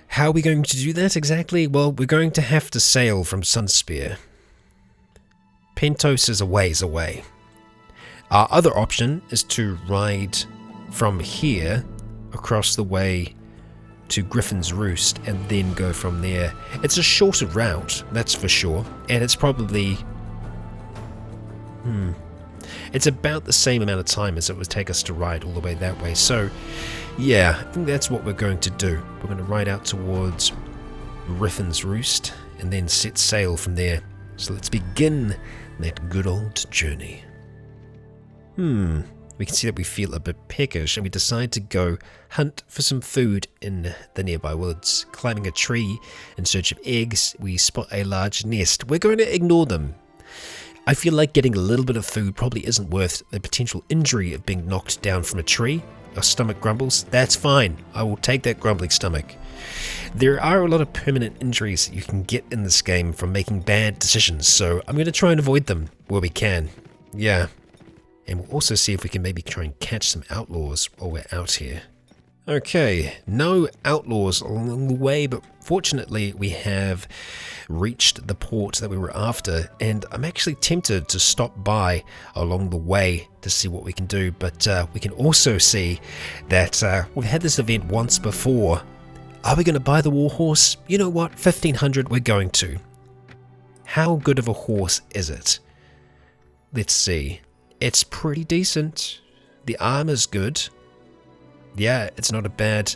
how are we going to do that exactly? Well, we're going to have to sail from Sunspear. Pentos is a ways away. Our other option is to ride from here across the way to Griffin's Roost and then go from there. It's a shorter route, that's for sure, and it's probably it's about the same amount of time as it would take us to ride all the way that way. So yeah, I think that's what we're going to do. We're going to ride out towards Griffin's Roost and then set sail from there. So let's begin that good old journey. We can see that we feel a bit peckish, and we decide to go hunt for some food in the nearby woods. Climbing a tree in search of eggs, we spot a large nest. We're going to ignore them. I feel like getting a little bit of food probably isn't worth the potential injury of being knocked down from a tree. Our stomach grumbles. That's fine. I will take that grumbling stomach. There are a lot of permanent injuries that you can get in this game from making bad decisions, so I'm going to try and avoid them where we can. Yeah. And we'll also see if we can maybe try and catch some outlaws while we're out here. Okay, no outlaws along the way, but fortunately we have reached the port that we were after, and I'm actually tempted to stop by along the way to see what we can do, but we can also see that we've had this event once before. Are we going to buy the war horse? You know what, 1,500 we're going to. How good of a horse is it? Let's see. It's pretty decent. The armor's good. Yeah, it's not a bad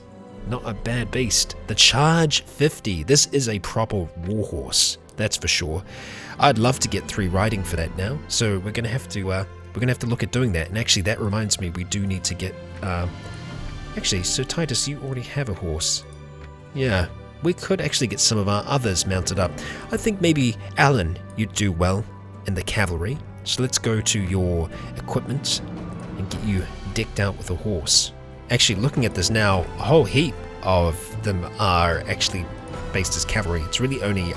beast. The charge 50. This is a proper warhorse. That's for sure. I'd love to get 3 riding for that now. So we're gonna have to look at doing that. And actually, that reminds me, we do need to get. Actually, so Titus, you already have a horse. Yeah, we could actually get some of our others mounted up. I think maybe Alan, you'd do well in the cavalry. So let's go to your equipment and get you decked out with a horse. Actually, looking at this now, a whole heap of them are actually based as cavalry. It's really only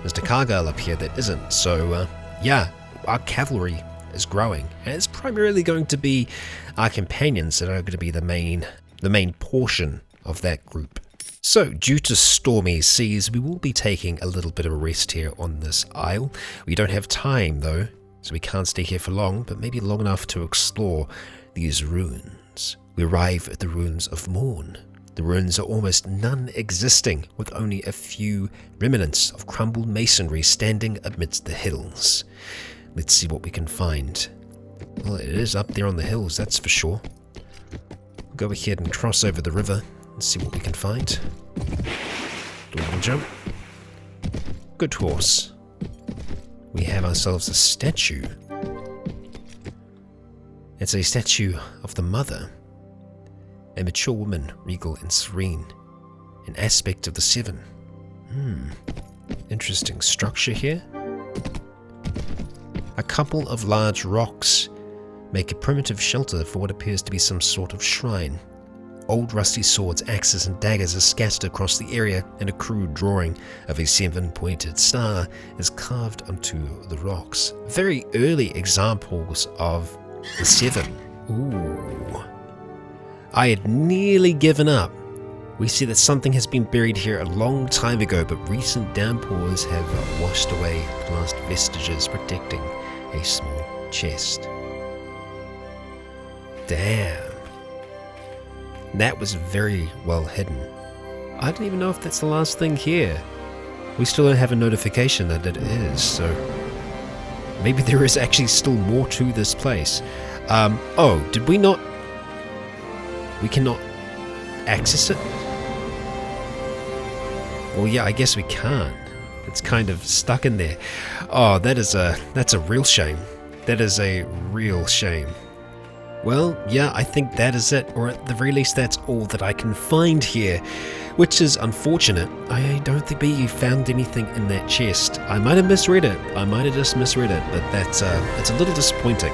Mr. Cargill up here that isn't. So yeah, our cavalry is growing, and it's primarily going to be our companions that are going to be the main portion of that group. So, due to stormy seas, we will be taking a little bit of a rest here on this isle. We don't have time though, so we can't stay here for long, but maybe long enough to explore these ruins. We arrive at the ruins of Morn. The ruins are almost non-existing, with only a few remnants of crumbled masonry standing amidst the hills. Let's see what we can find. Well, it is up there on the hills, that's for sure. We'll go ahead and cross over the river and see what we can find. Little jump. Good horse. We have ourselves a statue. It's a statue of the mother. A mature woman, regal and serene. An aspect of the 7. Interesting structure here. A couple of large rocks make a primitive shelter for what appears to be some sort of shrine. Old rusty swords, axes and daggers are scattered across the area, and a crude drawing of a 7-pointed star is carved onto the rocks. Very early examples of the 7. Ooh. I had nearly given up. We see that something has been buried here a long time ago, but recent downpours have washed away the last vestiges, protecting a small chest. Damn. That was very well hidden. I don't even know if that's the last thing here. We still don't have a notification that it is, so maybe there is actually still more to this place. Oh, did we not? We cannot access it? Well, yeah, I guess we can't. It's kind of stuck in there. Oh, that's a real shame. That is a real shame. Well, yeah, I think that is it, or at the very least that's all that I can find here, which is unfortunate. I don't think we found anything in that chest. I might have misread it. I might have just misread it, but that's it's a little disappointing.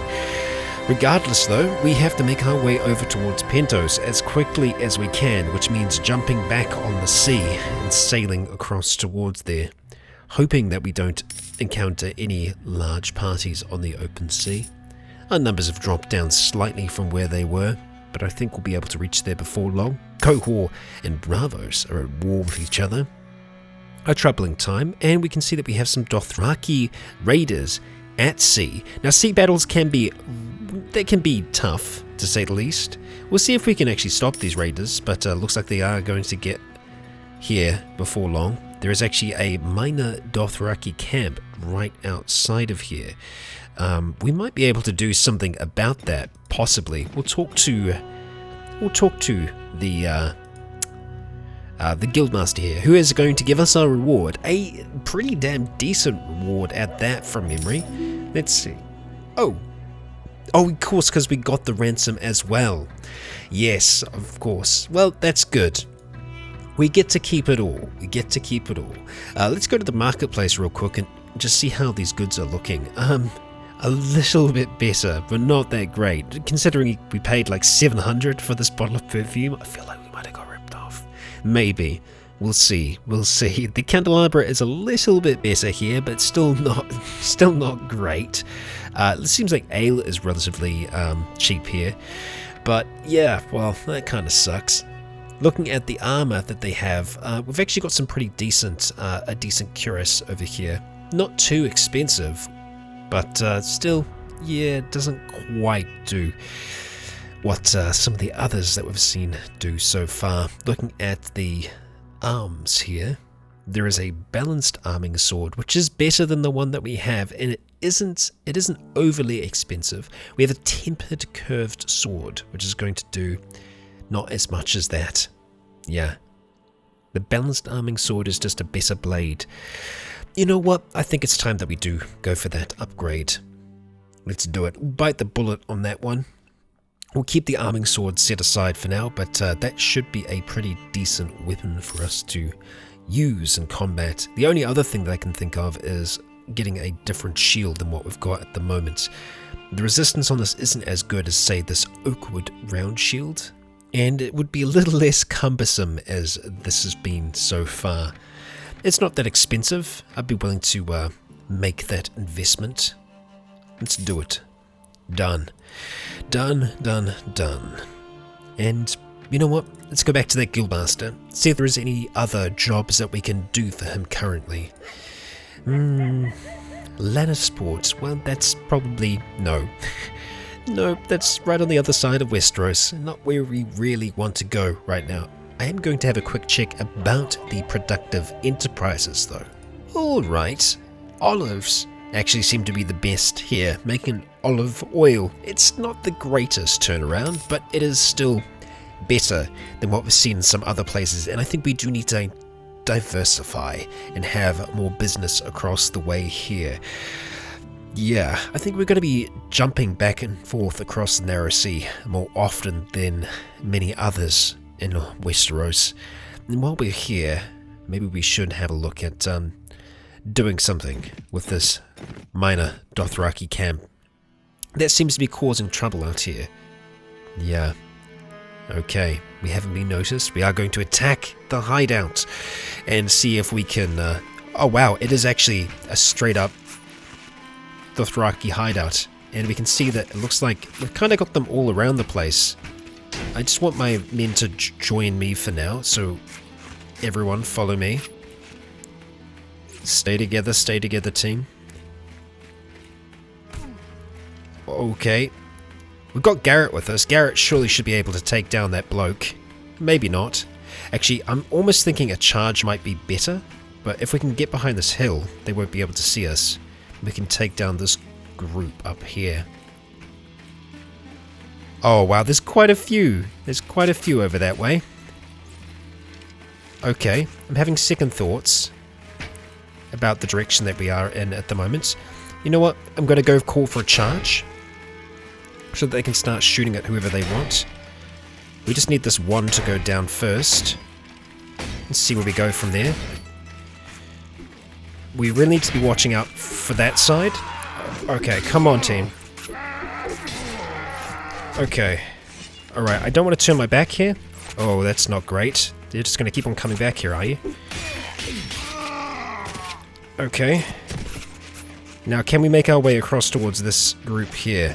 Regardless though, we have to make our way over towards Pentos as quickly as we can, which means jumping back on the sea and sailing across towards there, hoping that we don't encounter any large parties on the open sea. Our numbers have dropped down slightly from where they were, but I think we'll be able to reach there before long. Cohor and Bravos are at war with each other. A troubling time, and we can see that we have some Dothraki raiders at sea. Now, sea battles can be tough, to say the least. We'll see if we can actually stop these raiders, but looks like they are going to get here before long. There is actually a minor Dothraki camp right outside of here. We might be able to do something about that, possibly. We'll talk to the guildmaster here, who is going to give us our reward, a pretty damn decent reward at that, from memory. Let's see. Oh, of course, because we got the ransom as well. Yes, of course. Well, that's good. We get to keep it all. Let's go to the marketplace real quick and just see how these goods are looking. A little bit better, but not that great. Considering we paid like 700 for this bottle of perfume, I feel like we might have got ripped off. Maybe. We'll see. The candelabra is a little bit better here, but still not great. It seems like ale is relatively cheap here. But yeah, well, that kind of sucks. Looking at the armor that they have, we've actually got some pretty decent, a decent cuirass over here. Not too expensive, but still, yeah, it doesn't quite do what some of the others that we've seen do so far. Looking at the arms here, there is a balanced arming sword, which is better than the one that we have, and it isn't overly expensive. We have a tempered curved sword, which is going to do not as much as that. Yeah. The balanced arming sword is just a better blade. You know what? I think it's time that we do go for that upgrade. Let's do it. Bite the bullet on that one. We'll keep the arming sword set aside for now, but that should be a pretty decent weapon for us to use in combat. The only other thing that I can think of is getting a different shield than what we've got at the moment. The resistance on this isn't as good as, say, this oakwood round shield, and it would be a little less cumbersome as this has been so far. It's not that expensive. I'd be willing to make that investment. Let's do it. Done. And you know what? Let's go back to that guildmaster. See if there is any other jobs that we can do for him currently. Ladder sports. Well, that's probably no. No, that's right on the other side of Westeros. Not where we really want to go right now. I am going to have a quick check about the productive enterprises though. Alright, olives actually seem to be the best here, making olive oil. It's not the greatest turnaround, but it is still better than what we've seen in some other places, and I think we do need to diversify and have more business across the way here. Yeah, I think we're going to be jumping back and forth across the narrow sea more often than many others in Westeros. And while we're here, maybe we should have a look at doing something with this minor Dothraki camp. That seems to be causing trouble out here. Yeah. Okay, we haven't been noticed. We are going to attack the hideout and see if we can... oh wow, it is actually a straight up Dothraki hideout. And we can see that it looks like we've kind of got them all around the place. I just want my men to join me for now, so everyone follow me. Stay together team. Okay. We've got Garrett with us. Garrett surely should be able to take down that bloke. Maybe not. Actually, I'm almost thinking a charge might be better, but if we can get behind this hill, they won't be able to see us. We can take down this group up here. Oh wow, there's quite a few. There's quite a few over that way. Okay, I'm having second thoughts about the direction that we are in at the moment. You know what? I'm going to go call for a charge so that they can start shooting at whoever they want. We just need this one to go down first and see where we go from there. We really need to be watching out for that side. Okay, come on team. Okay. Alright, I don't want to turn my back here. Oh, that's not great. You're just going to keep on coming back here, are you? Okay. Now, can we make our way across towards this group here?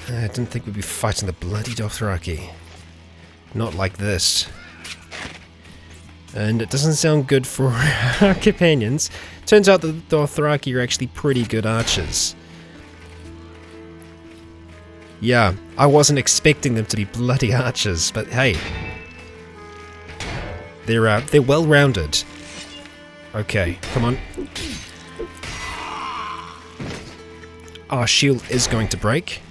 I didn't think we'd be fighting the bloody Dothraki. Not like this. And it doesn't sound good for our companions. Turns out the Dothraki are actually pretty good archers. Yeah, I wasn't expecting them to be bloody archers, but hey. They're well-rounded. Okay, come on. Our shield is going to break.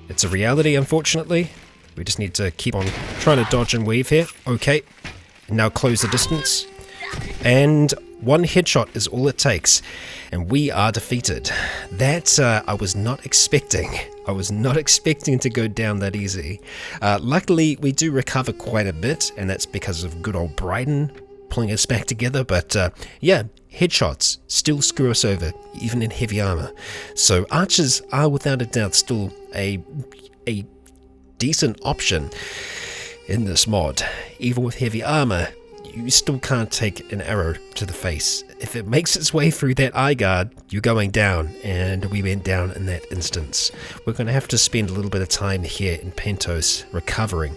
It's a reality, unfortunately. We just need to keep on trying to dodge and weave here. Okay. Now close the distance. And one headshot is all it takes. And we are defeated. That I was not expecting. I was not expecting to go down that easy. Luckily, we do recover quite a bit, and that's because of good old Bryden pulling us back together. But yeah, headshots still screw us over, even in heavy armor. So archers are without a doubt still a decent option in this mod. Even with heavy armor, you still can't take an arrow to the face. If it makes its way through that eye guard, you're going down, and we went down in that instance. We're going to have to spend a little bit of time here in Pentos recovering.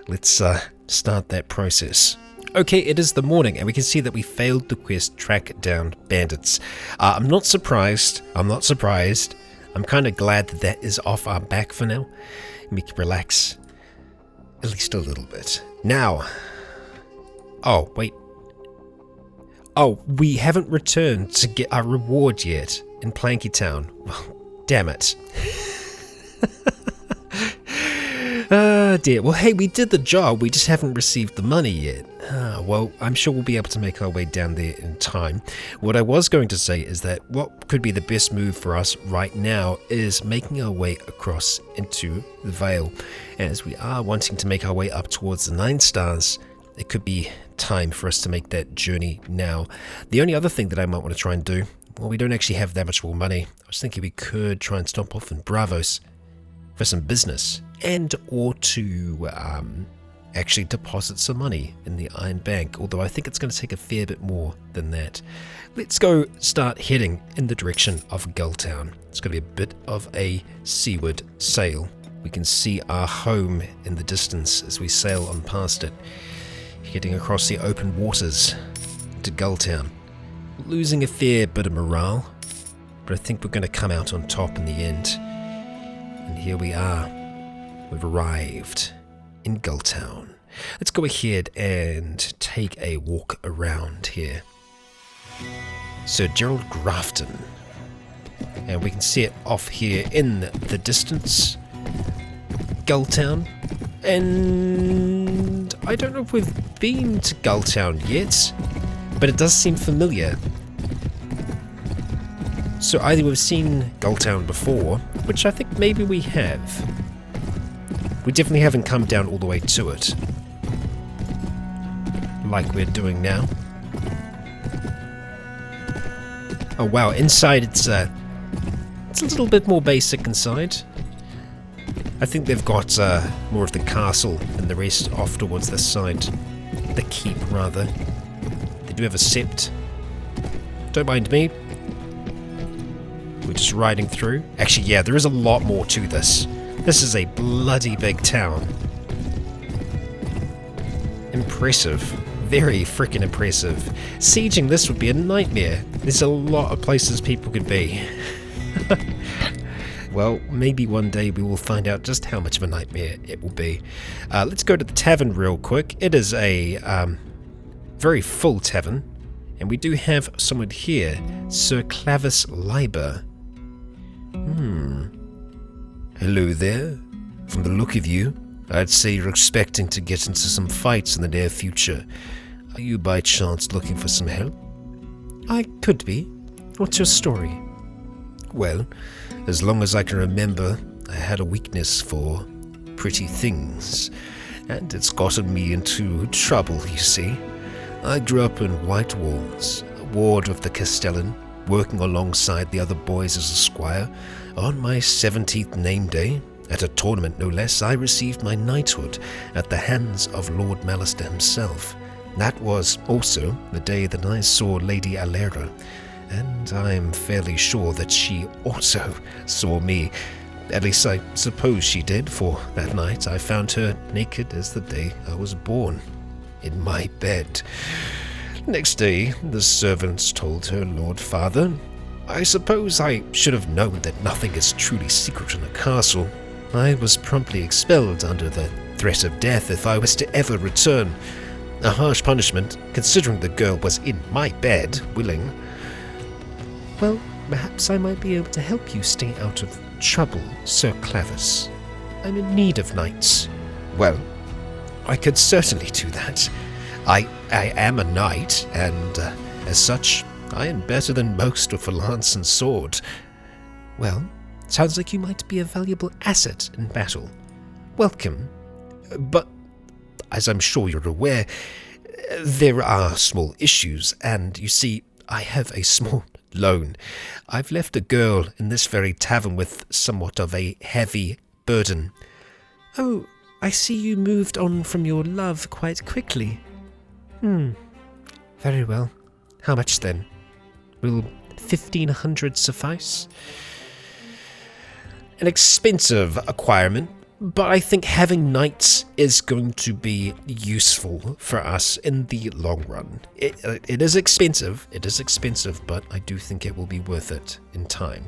Let's start that process. Okay, it is the morning, and we can see that we failed the quest track down bandits. I'm not surprised. I'm kind of glad that that is off our back for now. We can relax at least a little bit. Now, oh, wait. Oh, we haven't returned to get our reward yet in Planky Town. Well, damn it. Dear. Well, hey, we did the job. We just haven't received the money yet. Well, I'm sure we'll be able to make our way down there in time. What I was going to say is that what could be the best move for us right now is making our way across into the Vale. As we are wanting to make our way up towards the 9 stars, it could be time for us to make that journey now. The only other thing that I might want to try and do, well, we don't actually have that much more money. I was thinking we could try and stop off in Bravos for some business, and or to actually deposit some money in the Iron Bank, although I think it's going to take a fair bit more than that. Let's go start heading in the direction of Gulltown. It's going to be a bit of a seaward sail. We can see our home in the distance as we sail on past it, heading across the open waters to Gulltown. Losing a fair bit of morale, but I think we're going to come out on top in the end. And here we are. We've arrived in Gulltown. Let's go ahead and take a walk around here. Sir Gerald Grafton. And we can see it off here in the distance. Gulltown. And I don't know if we've been to Gulltown yet, but it does seem familiar. So either we've seen Gulltown before, which I think maybe we have. We definitely haven't come down all the way to it, like we're doing now. Oh wow, inside it's a little bit more basic inside. I think they've got more of the castle and the rest off towards this side. The keep, rather. They do have a sept. Don't mind me. We're just riding through. Actually, yeah, there is a lot more to this. This is a bloody big town. Impressive. Very freaking impressive. Sieging this would be a nightmare. There's a lot of places people could be. Well, maybe one day we will find out just how much of a nightmare it will be. Let's go to the tavern real quick. It is a very full tavern. And we do have someone here, Sir Clavis Liber. Hello there. From the look of you, I'd say you're expecting to get into some fights in the near future. Are you by chance looking for some help? I could be. What's your story? Well, as long as I can remember, I had a weakness for pretty things, and it's gotten me into trouble, you see. I grew up in White Walls, a ward of the Castellan, working alongside the other boys as a squire. On my 17th name day, at a tournament no less, I received my knighthood at the hands of Lord Mallister himself. That was also the day that I saw Lady Alera, and I'm fairly sure that she also saw me. At least I suppose she did, for that night I found her naked as the day I was born, in my bed. Next day, the servants told her Lord Father. I suppose I should have known that nothing is truly secret in a castle. I was promptly expelled under the threat of death if I was to ever return. A harsh punishment, considering the girl was in my bed, willing. Well, perhaps I might be able to help you stay out of trouble, Sir Clavis. I'm in need of knights. Well, I could certainly do that. I am a knight, and as such, I am better than most with a lance and sword. Well, sounds like you might be a valuable asset in battle. Welcome. But, as I'm sure you're aware, there are small issues, and you see, I have a small loan. I've left a girl in this very tavern with somewhat of a heavy burden. Oh, I see you moved on from your love quite quickly. Very well. How much then? Will 1,500 suffice? An expensive acquirement, but I think having knights is going to be useful for us in the long run. It is expensive, but I do think it will be worth it in time.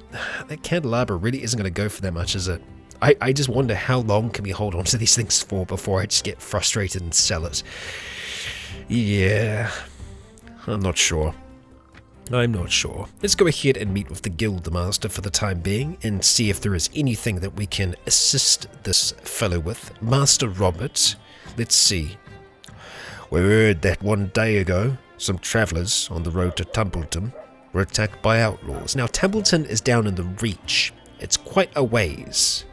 That candelabra really isn't going to go for that much, is it? I just wonder how long can we hold on to these things for before I just get frustrated and sell it. Yeah, I'm not sure. Let's go ahead and meet with the guild master for the time being and see if there is anything that we can assist this fellow with. Master Robert, let's see. We heard that one day ago some travellers on the road to Templeton were attacked by outlaws. Now, Templeton is down in the Reach. It's quite a ways.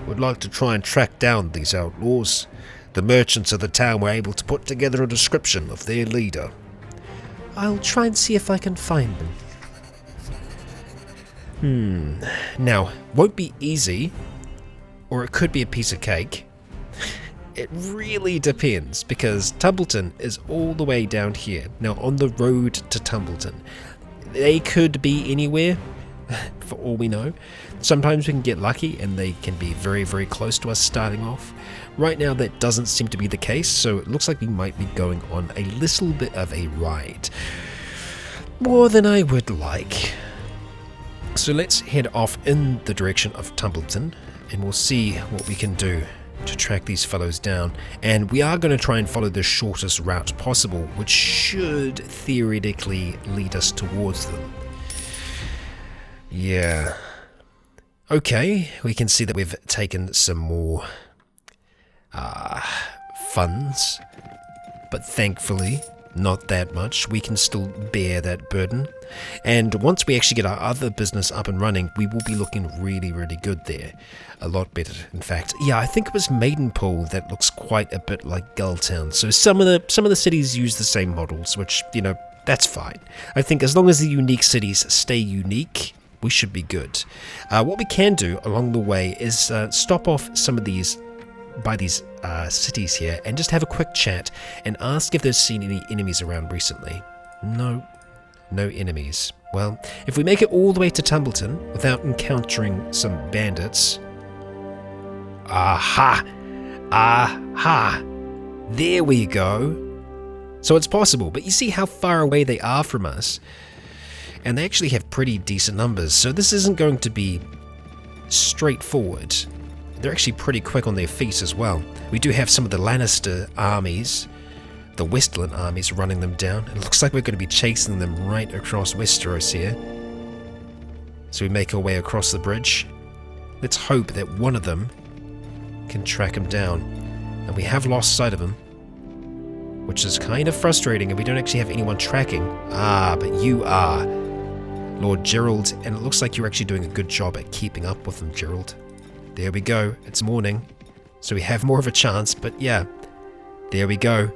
Would like to try and track down these outlaws. The merchants of the town were able to put together a description of their leader. I'll try and see if I can find them. Now, won't be easy, or it could be a piece of cake. It really depends, because Tumbleton is all the way down here. Now, on the road to Tumbleton. They could be anywhere, for all we know. Sometimes we can get lucky, and they can be very, very close to us starting off. Right now, that doesn't seem to be the case, so it looks like we might be going on a little bit of a ride. More than I would like. So let's head off in the direction of Tumbleton, and we'll see what we can do to track these fellows down. And we are going to try and follow the shortest route possible, which should theoretically lead us towards them. Yeah. Okay, we can see that we've taken some more funds, but thankfully not that much. We can still bear that burden, and once we actually get our other business up and running, we will be looking really, really good there. A lot better, in fact. Yeah, I think it was Maidenpool that looks quite a bit like Gulltown. So some of the cities use the same models, which, you know, That's fine. I think as long as the unique cities stay unique, we should be good. What we can do along the way is stop off some of these cities here and just have a quick chat and ask if they've seen any enemies around recently. No enemies. Well, if we make it all the way to Tumbleton without encountering some bandits... Aha! There we go. So it's possible, but you see how far away they are from us? And they actually have pretty decent numbers, so this isn't going to be straightforward. They're actually pretty quick on their feet as well. We do have some of the Lannister armies, the Westerland armies, running them down. It looks like we're going to be chasing them right across Westeros here. So we make our way across the bridge. Let's hope that one of them can track him down. And we have lost sight of him, which is kind of frustrating, and we don't actually have anyone tracking. Ah, but you are, Lord Gerald, and it looks like you're actually doing a good job at keeping up with them, Gerald. There we go, it's morning, so we have more of a chance, but yeah, there we go.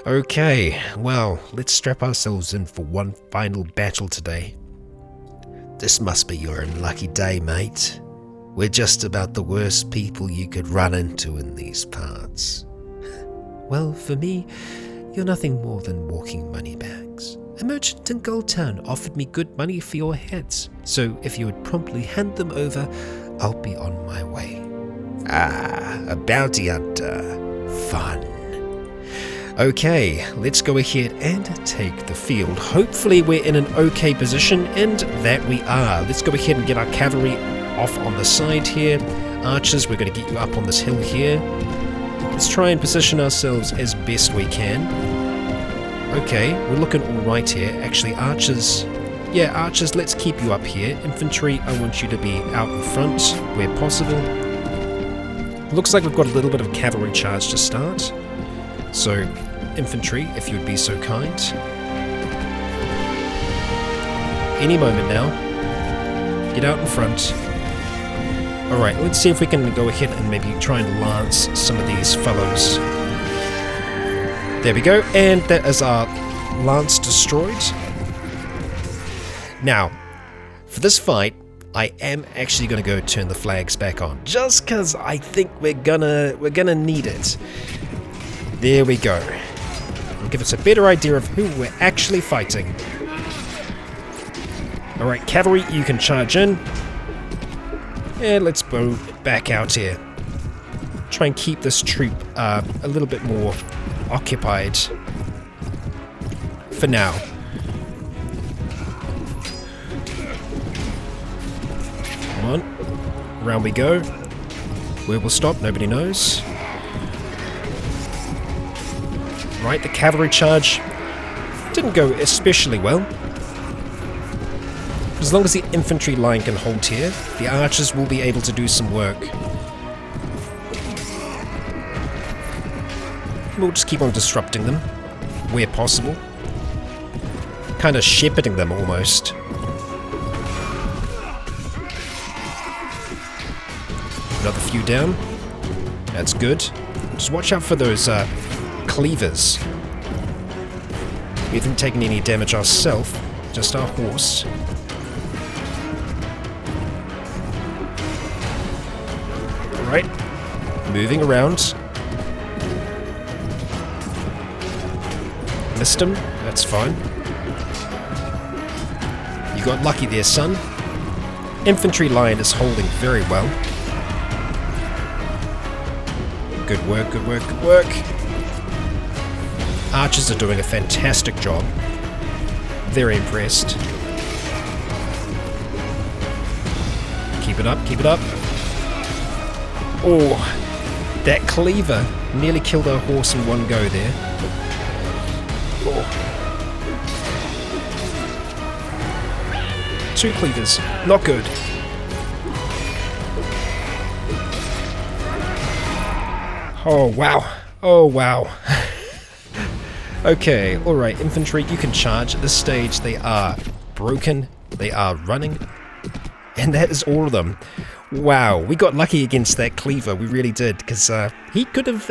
Okay, well, let's strap ourselves in for one final battle today. This must be your unlucky day, mate. We're just about the worst people you could run into in these parts. Well, for me, you're nothing more than walking money bags. A merchant in Gulltown offered me good money for your heads, so if you would promptly hand them over, I'll be on my way. Ah, a bounty hunter. Fun. Okay, let's go ahead and take the field. Hopefully we're in an okay position, and that we are. Let's go ahead and get our cavalry off on the side here. Archers, we're going to get you up on this hill here. Let's try and position ourselves as best we can. Okay, we're looking alright here. Actually, archers... Yeah, archers, let's keep you up here. Infantry, I want you to be out in front where possible. Looks like we've got a little bit of a cavalry charge to start. So, infantry, if you would be so kind. Any moment now. Get out in front. Alright, let's see if we can go ahead and maybe try and lance some of these fellows. There we go, and that is our lance destroyed. Now, for this fight, I am actually going to go turn the flags back on, just because I think we're gonna need it. There we go. It'll give us a better idea of who we're actually fighting. Alright, cavalry, you can charge in. And let's go back out here. Try and keep this troop a little bit more occupied for now. Come on. Round we go. Where we'll stop, nobody knows. Right, the cavalry charge didn't go especially well. As long as the infantry line can hold here, the archers will be able to do some work. We'll just keep on disrupting them, where possible. Kind of shepherding them, almost. Another few down. That's good. Just watch out for those cleavers. We haven't taken any damage ourselves, just our horse. Right, moving around. Missed him, that's fine. You got lucky there, son. Infantry line is holding very well. Good work, good work, good work. Archers are doing a fantastic job. Very impressed. Keep it up, keep it up. Oh, that cleaver nearly killed our horse in one go there. Oh. 2 cleavers, not good. Oh wow, oh wow. Okay, alright, infantry, you can charge. At this stage, they are broken, they are running, and that is all of them. Wow, we got lucky against that cleaver, we really did, because he could have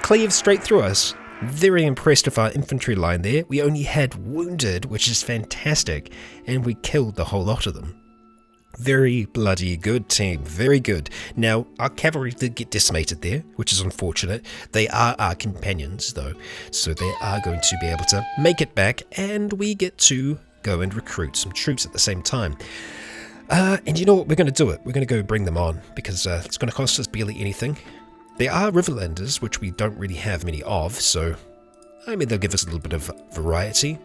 cleaved straight through us. Very impressed with our infantry line there. We only had wounded, which is fantastic, and we killed the whole lot of them. Very bloody good, team. Very good. Now, our cavalry did get decimated there, which is unfortunate. They are our companions, though, so they are going to be able to make it back, and we get to go and recruit some troops at the same time. And you know what? We're going to do it. We're going to go bring them on, because it's going to cost us barely anything. They are Riverlanders, which we don't really have many of, so I mean, they'll give us a little bit of variety.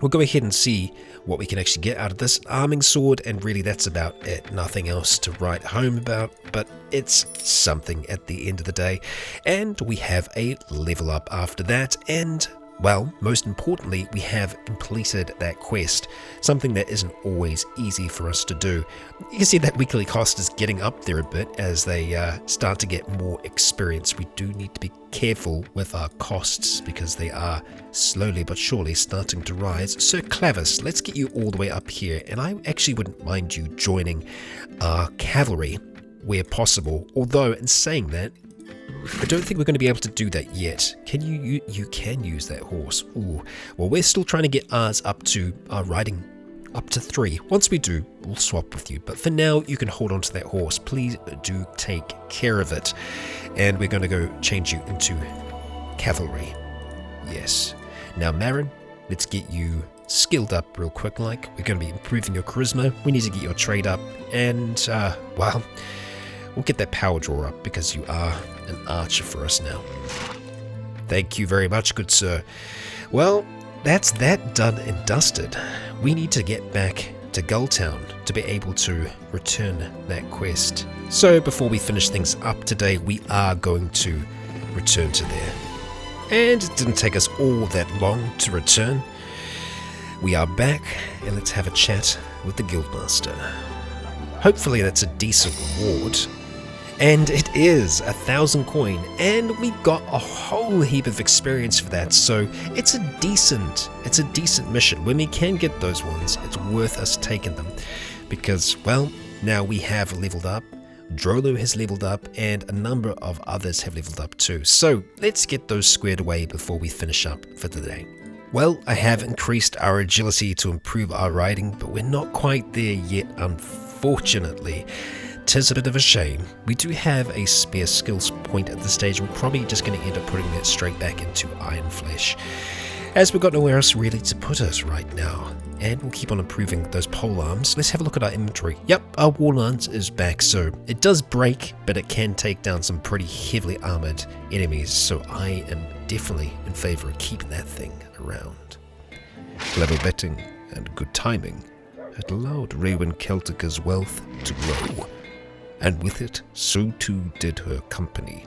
We'll go ahead and see what we can actually get out of this arming sword, and really that's about it. Nothing else to write home about, but it's something at the end of the day. And we have a level up after that, and well, most importantly, we have completed that quest, something that isn't always easy for us to do. You can see that weekly cost is getting up there a bit as they start to get more experience. We do need to be careful with our costs because they are slowly but surely starting to rise. So Clavis, let's get you all the way up here, and I actually wouldn't mind you joining our cavalry where possible, although in saying that, I don't think we're going to be able to do that yet. Can you can use that horse. Ooh. Well, we're still trying to get ours up to our riding up to 3. Once we do, we'll swap with you. But for now, you can hold on to that horse. Please do take care of it. And we're going to go change you into cavalry. Yes. Now, Marin, let's get you skilled up real quick. Like, we're going to be improving your charisma. We need to get your trade up. And, well, we'll get that power draw up because you are an archer for us now. Thank you very much, good sir. Well, that's that done and dusted. We need to get back to Gulltown to be able to return that quest. So before we finish things up today, we are going to return to there. And it didn't take us all that long to return. We are back, and let's have a chat with the Guildmaster. Hopefully that's a decent reward. And it is 1,000 coin, and we got a whole heap of experience for that, so it's a decent mission. When we can get those ones, it's worth us taking them, because, well, now we have leveled up, Drolo has leveled up, and a number of others have leveled up too, so let's get those squared away before we finish up for the day. Well, I have increased our agility to improve our riding, but we're not quite there yet, unfortunately. 'Tis a bit of a shame. We do have a spear skills point at this stage. We're probably just going to end up putting that straight back into Iron Flesh, as we've got nowhere else really to put us right now. And we'll keep on improving those pole arms. Let's have a look at our inventory. Yep, our war lance is back, so it does break, but it can take down some pretty heavily armored enemies, so I am definitely in favor of keeping that thing around. Clever betting and good timing had allowed Raewyn Celtigar's wealth to grow. And with it, so too did her company.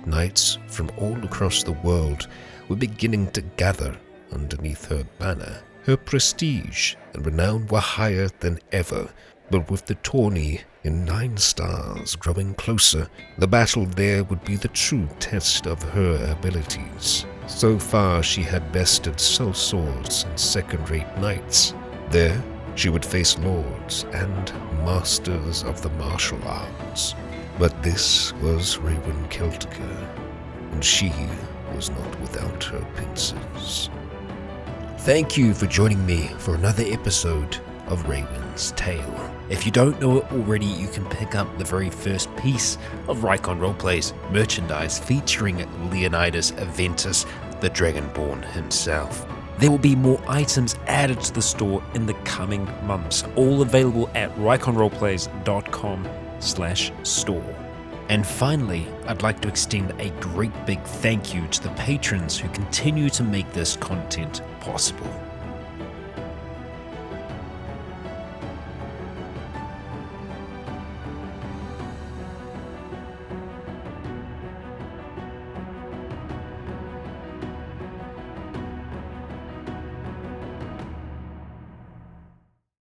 Knights from all across the world were beginning to gather underneath her banner. Her prestige and renown were higher than ever, but with the Torne in 9 stars growing closer, the battle there would be the true test of her abilities. So far she had bested sellswords and second-rate knights. There, she would face lords and masters of the martial arts. But this was Raewyn Celtigar, and she was not without her pincers. Thank you for joining me for another episode of Raewyn's Tale. If you don't know it already, you can pick up the very first piece of Rycon Roleplay's merchandise featuring Leonidas Aventus, the Dragonborn himself. There will be more items added to the store in the coming months, all available at ryconroleplays.com/store. And finally, I'd like to extend a great big thank you to the patrons who continue to make this content possible.